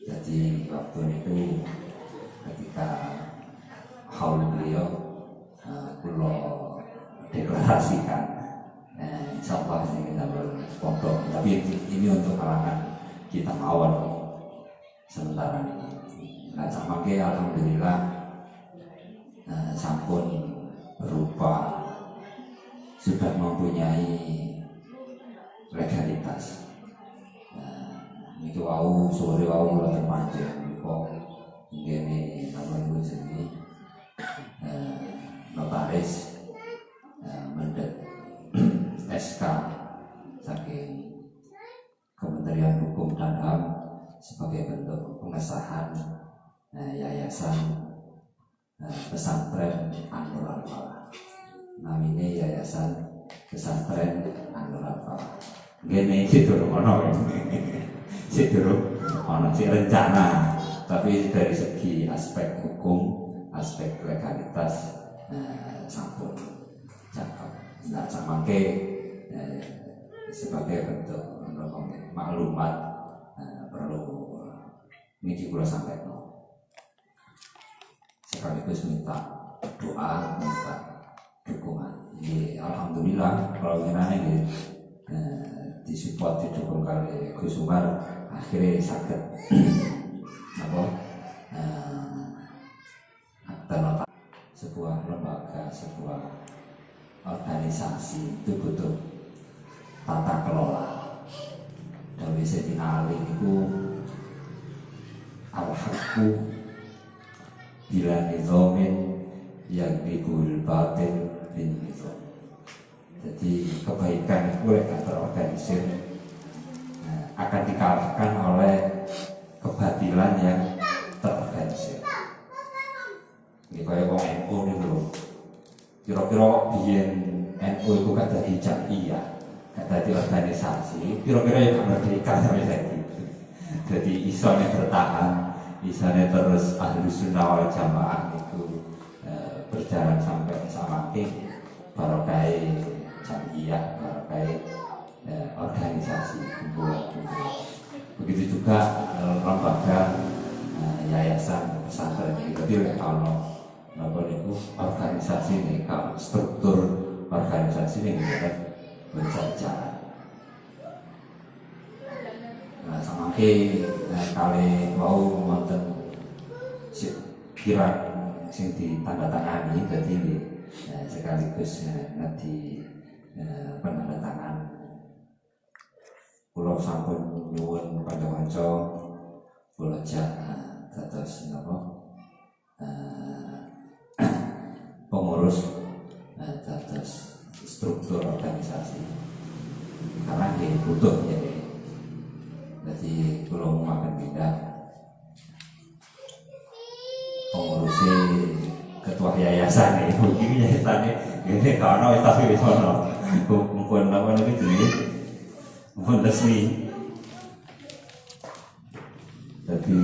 Jadi waktu itu ketika direalisasikan. Insya Allah ini kita berpondok, tapi ini untuk kalangan kita mawon sementara ini. Nah, samangke alhamdulillah sampun berupa sudah mempunyai legalitas. Ini wau sore wau kula terpancing kok ngene namanya sini notaris mendet SK saking Kementerian Hukum dan HAM sebagai bentuk pengesahan yayasan pesantren An-Nur Al-Falah. Namanya Yayasan Pesantren An-Nur Al-Falah. Gini situ ono si rencana, tapi dari segi aspek hukum, aspek legalitas sampun cakep. Nah, samangke sebagai bentuk maklumat perlu niki kula sampaikan. Sekaligus minta doa, minta dukungan. Jadi alhamdulillah kalau ini disupport didukung kali Gus Umar, akhirnya sakit apa akta sebuah lembaga, sebuah organisasi itu butuh tata kelola. Dari Sayyidina Ali itu al-haqqu bila nizamin yang dibul batin bin nizam. Jadi kebaikan itu yang terorganisir akan dikalahkan oleh kebatilan yang terorganisir. Ini kayak orang NU ini loh. Kira-kira biyen NU itu kan jadi jamiah, kan jadi organisasi. Kira-kira yang merdeka sampai saat itu. Jadi isone bertahan, isone terus Ahlus Sunnah wal Jamaah itu berjalan sampai sampai barokai jamiah, barokai organisasi kumpulan-kumpulan. Begitu juga lembaga yayasan pesantren itu. Jadi kalau itu organisasi ini, kalau struktur organisasi ini kan berjalan. Nah, samangke kali mau wonten kirang sing ditandatangani, jadi sekaligus nanti penandatangan pulau sampun nyuwun kanca-kanca pulau dados napa pengurus dados struktur organisasi karena dia butuh jadi pulau makan pindah pengurusi ketua yayasan nih, mungkin yayasannya ini karena tapi sono kumpul apa nih jadi kumpul resmi, jadi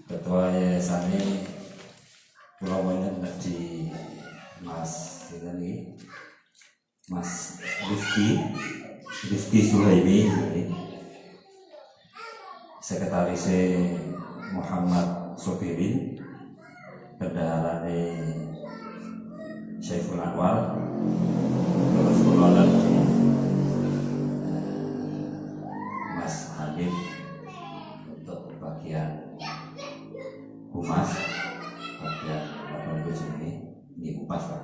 ketua yayasan ini pulau banyak di Mas ini Mas Rifki Sulaimi, sekretaris Muhammad Sobirin, bendaharane Syaiful Anwar, terus pulau lagi Mas Hanif untuk bagian humas, bagian apa ini humas Pak.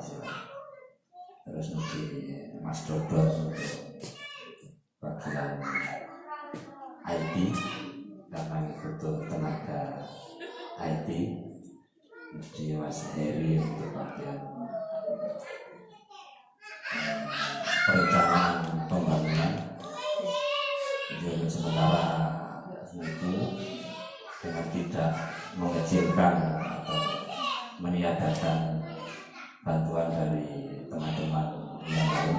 Terus nanti Mas Dodot untuk bagian IT karena butuh tenaga IT, nanti Mas Heri untuk bagian perencanaan pembangunan. Jadi sementara itu dengan tidak mengecilkan atau meniadakan bantuan dari teman-teman yang lain,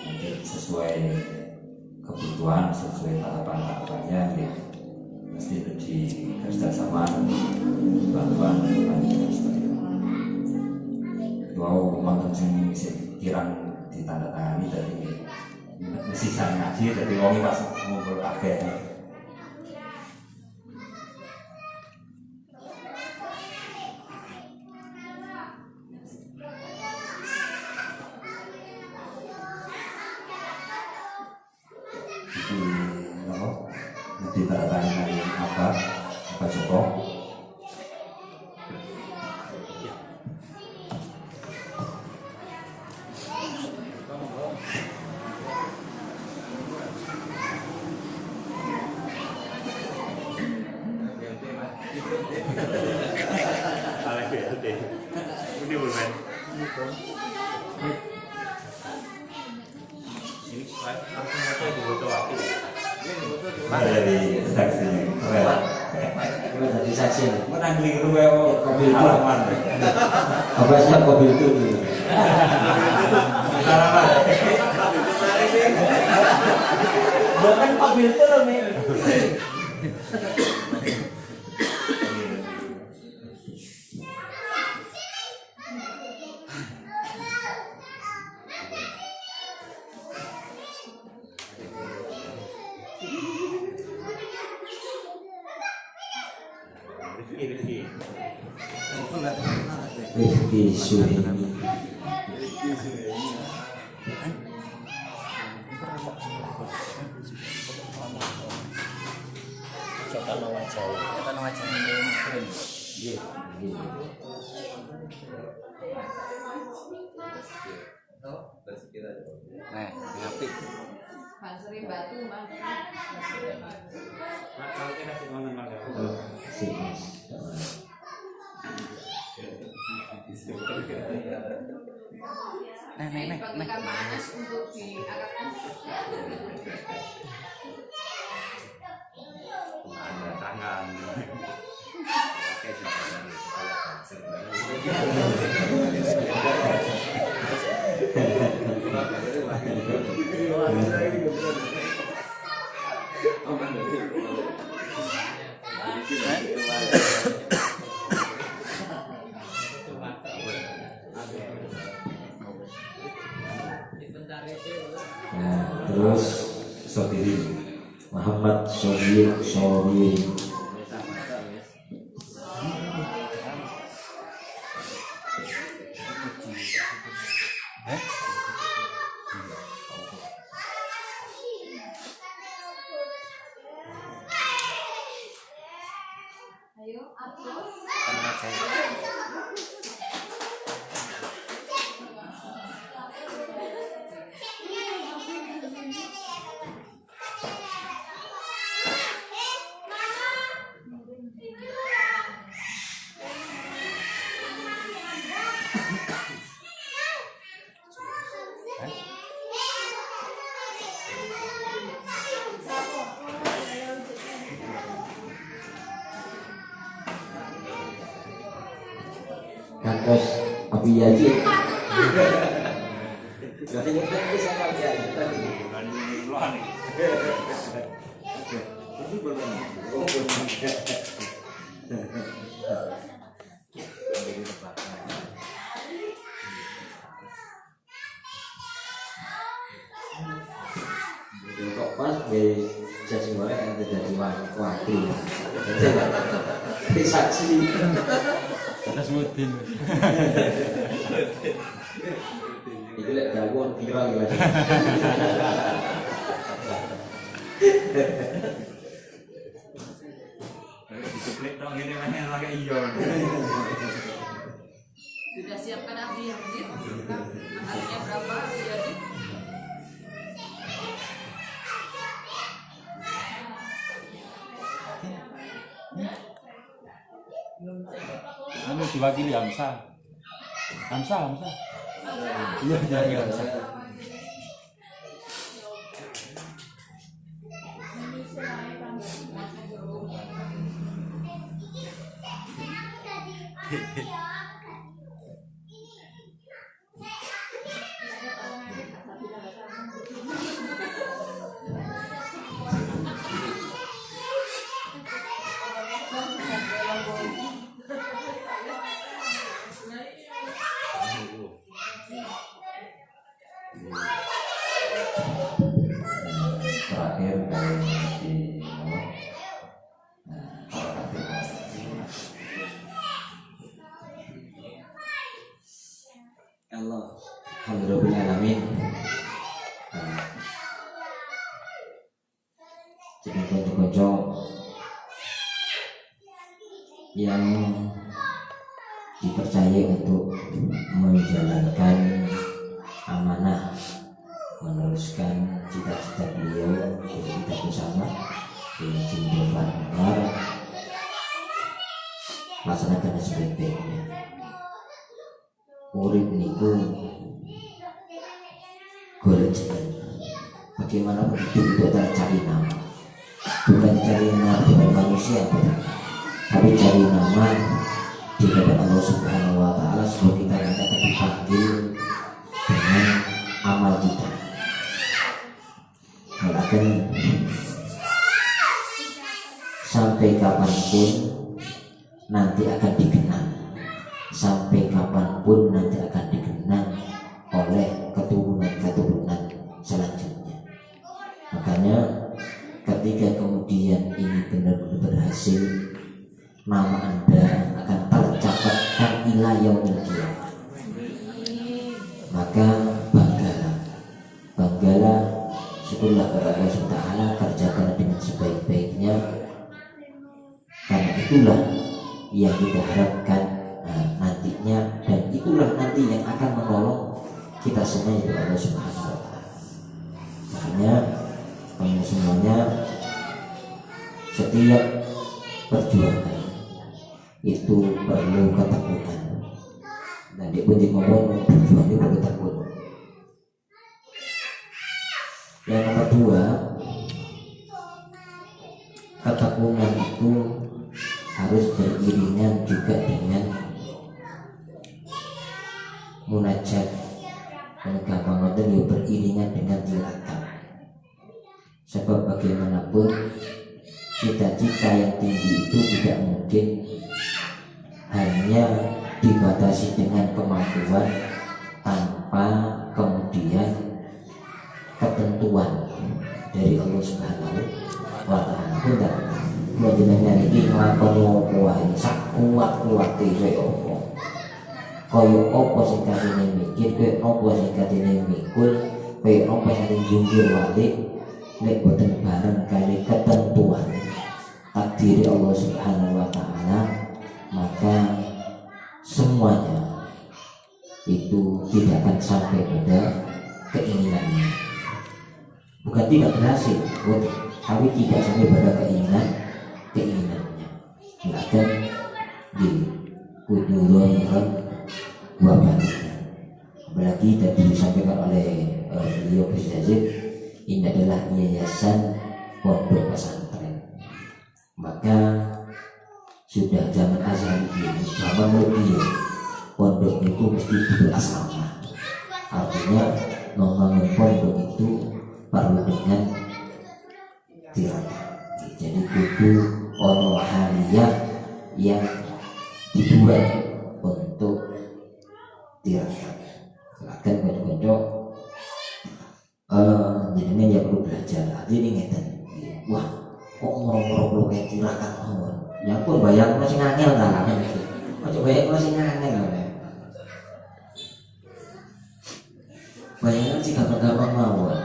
nanti sesuai sesuai kebutuhan, sesuai tahapan-tahapannya ya. Mesti di kerjasama bantuan dan sebagainya. Wow, mantan sing kirang ditandatangani dari mesti saya ngaji dari wong pas ngumpul kabeh. Ditandatangani apa Joko? Ini bukan. Ini langsung aja difoto aku. Dari saksi. Gimana jadi saksi? Menang keliru ya mobil halaman. Apa sih mobil itu? Halaman. Bukan mobil itu loh, Mi. Rifki Suhaimi. Kata nama wajah. Nah, ngapik. Bansuri batu, Bang. Kalau kita sih mangan makan. Nek. Ikan panas untuk diangkat. Ada tangan. Nah, terus Sotiri. Muhammad Sobiq. Ayo, aku. Kantos Abi Yaji. Kok pas di jasi boleh yang terjadi wakil. Jadi saksi. Itu lihat gawon viral lagi. Dikeplik dong ini mana pakai ion. Sudah siapkan Abi Yazid. Makannya berapa Abi Yazid? Anu diwakili Hamzah. Iya, jadi Hamzah. terakhir dari di Allah alhamdulillahirrahmanirrahim. Jadi kocok yang dipercaya untuk menjalankan amanah, meneruskan cita-cita beliau, kita bersama di Jimbo Bangar, laksanakan sebaik-baiknya. Urip niku golek jeneng. Bagaimana hidup itu adalah cari nama, bukan cari nama dengan manusia, tapi cari nama di hadapan Allah Subhanahu Wa Taala sebab kita nanti akan dipanggil dengan amal kita. Akan sampai kapanpun nanti akan dikenang, sampai kapanpun nanti akan dikenang oleh keturunan-keturunan selanjutnya. Makanya ketika kemudian ini benar-benar berhasil, nama Anda akan tercatatkan ila yaumil qiyamah. Maka banggalah, syukurlah kepada Allah Subhanahu, kerjakan dengan sebaik-baiknya, karena itulah yang kita harapkan nantinya, dan itulah nanti yang akan menolong kita semua dari Allah Subhanahu wa Ta'ala. Makanya kamu semuanya, setiap perjuangan itu perlu ketekunan, dan dia pun ngomong perjuangan itu perlu tekun. Yang kedua, ketekunan itu harus beriringan juga dengan munajat, menegak banget, dan beriringan dengan tirakat. Sebab bagaimanapun cita-cita yang tinggi itu tidak mungkin hanya dibatasi dengan kemampuan tanpa kemudian ketentuan dari Allah Subhanahu wa Ta'ala. Benar, kalau jenengan iki nglakoni apa wae sak kuat-kuate kowe apa. Kaya apa sing katene mikir, kowe apa sing katene mikul, kowe apa sing jungkir balik, nek boten bareng kali ketentuan takdir Allah Subhanahu wa Ta'ala, maka semuanya itu tidak akan sampai pada keinginannya. Bukan tidak berhasil, tapi tidak sampai pada keinginannya. Bahkan di kuduron wabarakatuh. Apalagi tadi disampaikan oleh beliau Gus Yazid, ini adalah yayasan pondok pesantren. Maka sudah zaman azali ini, zaman lebih pondok itu mesti berasrama. Artinya membangun pondok itu perlu dengan tirakat. Jadi kudu ono hariah yang dibuat untuk tirakat. Silakan kocok-kocok, jadinya ya perlu belajar. Artinya ini ngeten, wah kok ngorong-ngorong lo kayak tirakat mawon. Ya pun bayang masih ngangel lah kan. Ojo bayang masih ngangel lah. Bayangkan sih gampang-gampang mawon.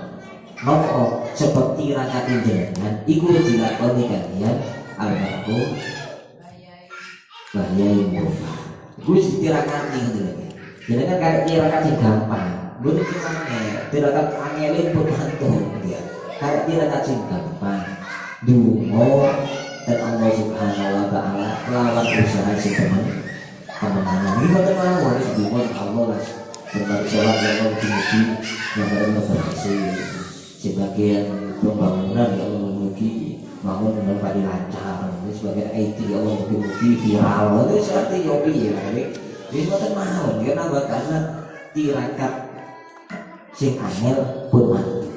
Nopo seperti rakatin jenengan iku dilakoni kalian almarhum bahaya ibu. Gue dirakati gitu lagi. Jenengan kayak tirakat sing gampang. Gue gimana? Tirakat angelin pun hantu ya. Kayak tirakat sing gampang. Dungo dan Allah Subhanahu wa Ta'ala lawan usaha si kemenangan. Ini betul mau harus dungo Allah lah. Berbagai sholat yang mugi-mugi yang berhasil. Sebagian pembangunan ya Allah mugi bangun dengan pada lancar, sebagai IT ya Allah mugi viral, itu seperti yogi ya, ini bukan mau, karena karena tirakat sing angel pun mati.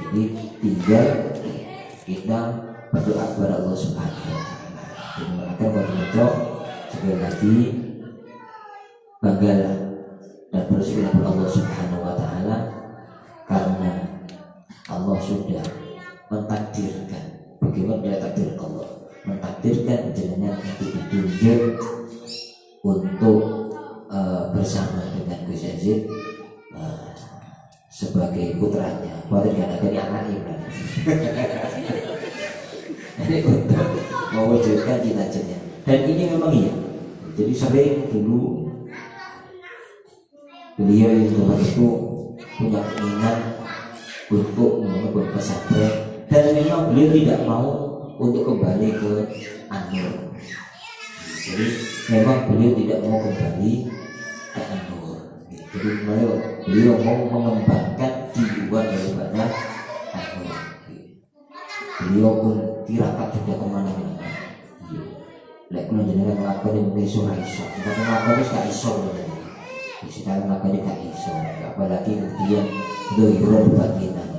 Jadi tinggal kita berdoa kepada Allah Subhanahu wa Ta'ala. Jadi akan berdoa sekali lagi banggalah dan bersyukur kepada Allah Subhanahu wa Ta'ala karena Allah sudah mentakdirkan. Bagaimana dia takdir Allah? Mentakdirkan jenengan untuk ditunjuk untuk bersama dengan Gus Yazid sebagai putranya. Buat kadang-kadang anak Imran. Ini untuk mewujudkan cita-citanya. Dan ini memang iya. Jadi sering dulu beliau itu punya keinginan untuk membangun pesantren, dan memang beliau tidak mau untuk kembali ke Anur. Jadi memang beliau tidak mau kembali ke Anur. Jadi beliau mau mengembangkan di luar daripada Anur. Beliau pun tirakat juga kemana-mana. Lek kalau jenengan ngelakoni iso ra iso, kita ngelakoni gak iso. Sekarang ngelakoni gak iso, apalagi kemudian doiron batinan.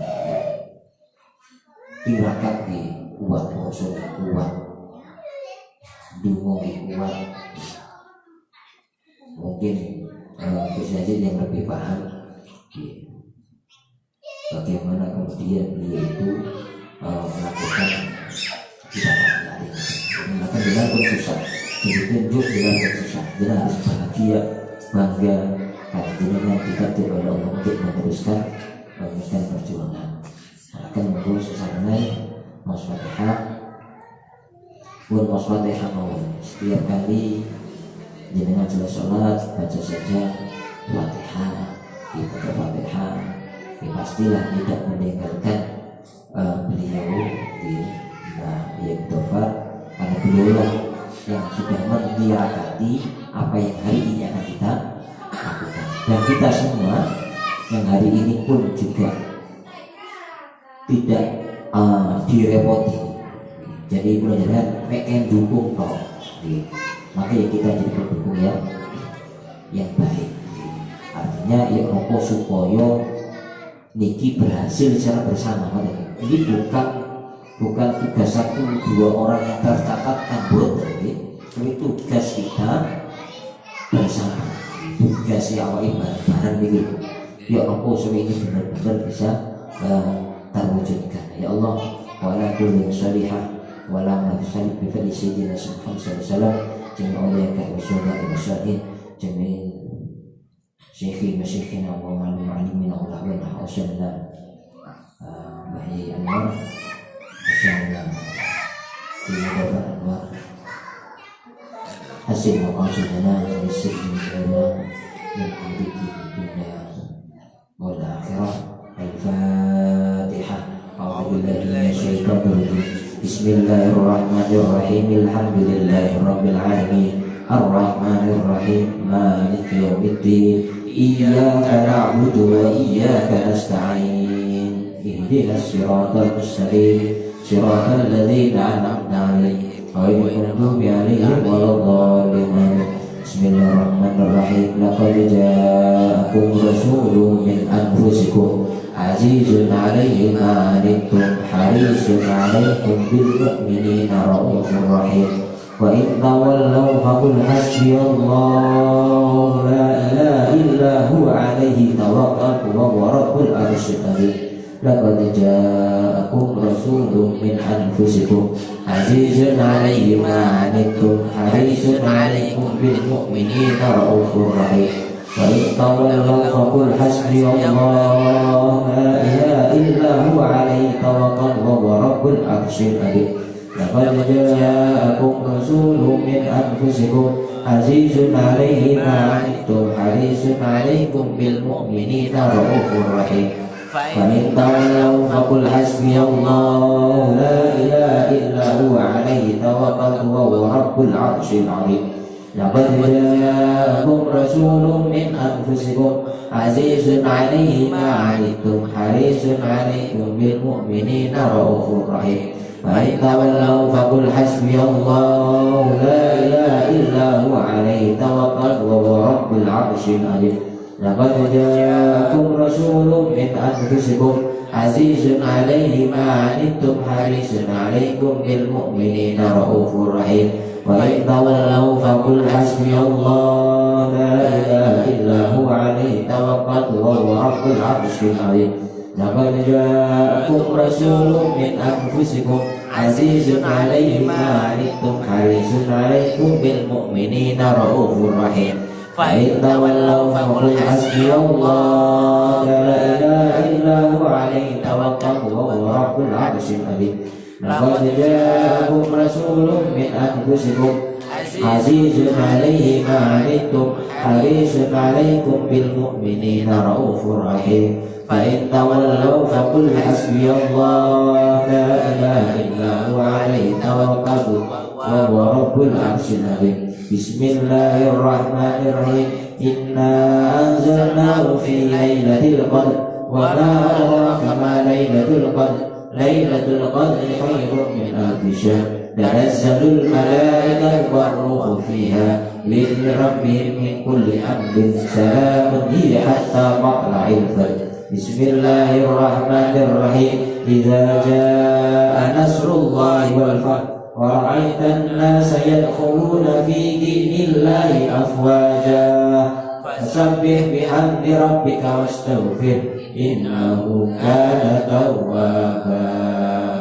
Tirakat di kuat, poso kuat, dungo kuat. Mungkin Gus Yazid yang lebih paham bagaimana kemudian beliau itu melakukan ibadah dari melakukan dengan pun susah, ditunjuk dengan pun susah. Dia harus bahagia, bangga karena jenengan ditakdir oleh Allah untuk meneruskan perjuangan. Akan mengurus sesama Mas Fatihah pun Mas Fatihah mau setiap kali jenengan selesai sholat baca saja Fatihah, baca Fatihah. Pastilah tidak meninggalkan beliau di Yai Tofar, karena beliau yang sudah menyirakati apa yang hari ini akan kita lakukan. Dan kita semua yang hari ini pun juga tidak direpoti. Jadi pelajaran pengen dukung toh, maka ya kita jadi pendukung yang baik. Artinya ya apa supaya niki berhasil secara bersama. Ini bukan tugas satu dua orang yang tercatatkan, tapi tugas kita bersama. Tugas yang awal bareng begitu. Ya Allah supaya ini benar-benar bisa terwujudkan. Ya Allah, wala kulli salihah wala nafsan bi fadli sayyidina sallallahu alaihi wasallam jami'a awliyaka wa syuhada'i wa syahidin jami'in syekhi masyikhina wa ma'alimina wa lahwana wa sallallahu bahyi anwar insyaallah di Bapak Anwar hasil maqasidana wa sayyidina min hadiki dunya wal akhirah. Al-Fatihah. A'udzu billahi minasyaitonir rajim. Bismillahirrahmanirrahim. Alhamdulillahirabbil alamin. Ar-Rahmanir Rahim. Maliki yaumiddin. Iyyaka na'budu wa iyyaka nasta'in. Ihdinas siratal mustaqim. Siratal ladzina an'amta 'alaihim ghairil maghdubi 'alaihim waladdallin. Bismillahirrahmanirrahim. Laqad ja'akum rasulun min anfusikum azizun 'alaihi ma 'anittum harisun 'alaikum bil mu'minina raufur rahim. Wa in tawallaw faqul hasbiyallahu la ilaha illa huwa 'alaihi tawakkaltu wa huwa rabbul 'arsyil 'azim. Laqad ja'akum rasulun min anfusikum azizun 'alaihi ma 'anittum harisun 'alaikum bil mu'minina raufur rahim. Wa in tawallaw faqul hasbiyallahu la ilaha illa huwa 'alaihi tawakkaltu wa huwa rabbul 'arsyil 'azim. Laqad ja'akum rasulun min anfusikum azizun 'alaihi ma 'anittum harisun 'alaikum bil mu'minina raufur rahim. فإن تولوا فقل حسبي الله لا إله إلا هو عليه توكلت وهو رب العرش العظيم. لقد جاءكم رسول من أنفسكم عزيز عليه ما عنتم حريص عليكم بالمؤمنين رؤوف رحيم. فإن تولوا فقل حسبي الله لا إله إلا هو عليه توكلت وهو رب العرش العظيم. لقد جاءكم رسول من أنفسكم عزيز عليه ما عنتم حريص عليكم بالمؤمنين رؤوف رحيم. وإن تولوا فقل حسبي الله لا إله إلا هو عليه توكلت وهو رب العرش العظيم. لقد جاءكم رسول من أنفسكم عزيز عليه ما عنتم حريص عليكم بالمؤمنين رؤوف رحيم فإن تولوا فقل حسبي الله لا إله إلا هو عليه توكلت وهو رب العرش العظيم لقد جاءكم رسول من أنفسكم عزيز عليه ما عنتم حريص عليكم بالمؤمنين رؤوف رحيم فإن تولوا فقل حسبي الله لا إله إلا هو عليه توكلت وهو رب العرش العظيم بسم الله الرحمن الرحيم إنا أنزلناه في ليلة القدر وما أدراك ما ليلة القدر ليلة القدر خير من ألف شهر تنزل الملائكة والروح فيها بإذن ربهم من كل أمر سلام هي حتى مطلع الفجر بسم الله الرحمن الرحيم إذا جاء نصر الله والفتح ورأيت الناس يدخلون في دين الله أفواجا فسبح بحمد ربك واستغفر إنه كان توابا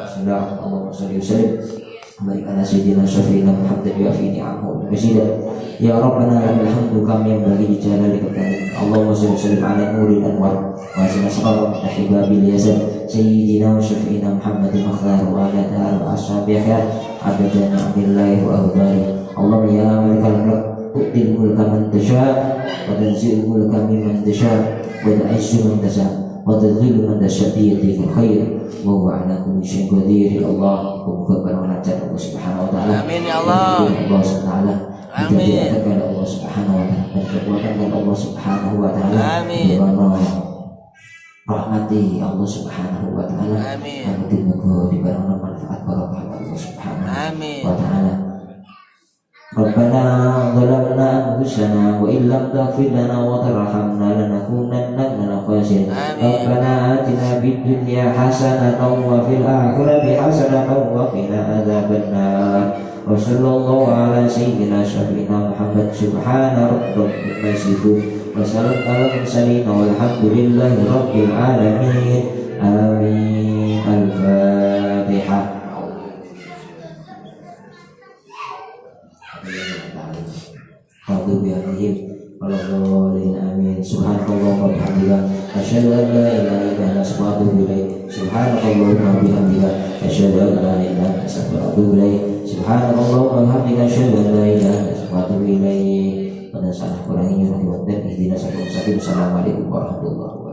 بسم الله اللهم صل وسلم Baik ala sayyidina syafi'ina Muhammad wa fi ni'amahu masjidah ya rabbana lakal hamdu kami yang bagi jalali kepada Allahumma shalli sallim ala nuril anwar wa sallallahu alaihi wa bi'izat sayyidina wa syafi'ina Muhammad makhlar wa ala ta'ala wa ashabihi abadana billahi wa awdari Allahumma ya malikal mulk tu'til mulka man tasha wa tanzi'ul mulka mimman tasha wa tu'izzu man tasha wa tudhillu man tasha bi yadikal khair wa huwa ala kulli syai'in qadir Allah bermanfaat Allah Subhanahu wa taala. Amin ya Allah. Allah Subhanahu wa taala. Amin. Kepada Allah Subhanahu wa taala dan kekuatan dari Allah Subhanahu wa taala. Amin. Rahmati Allah Subhanahu wa taala. Amin. Muga-muga dibarengna manfaat barokah Allah Subhanahu Amin. wa taala. Rabbana zalamna anfusana wa illam taghfir lana wa tarhamna lanakunanna minal khasirin. Rabbana atina fid dunya hasanatan wa fil akhirati hasanatan wa qina adzabannar. Wa sallallahu ala sayyidina syafi'ina Muhammad subhana rabbika yasifun wa salamun ala mursalin walhamdulillahi rabbil alamin. Amin. Al-Fatihah. Amin. Subhanallah wa bihamdika asyhadu an la ilaha illa anta astaghfiruka wa atubu ilaik. Subhanallah wa bihamdika asyhadu an la ilaha illa anta astaghfiruka wa atubu ilaik. Subhanallah wa bihamdika asyhadu an la ilaha illa anta astaghfiruka wa atubu ilaik. Pada salah kurangnya Assalamualaikum warahmatullahi wabarakatuh.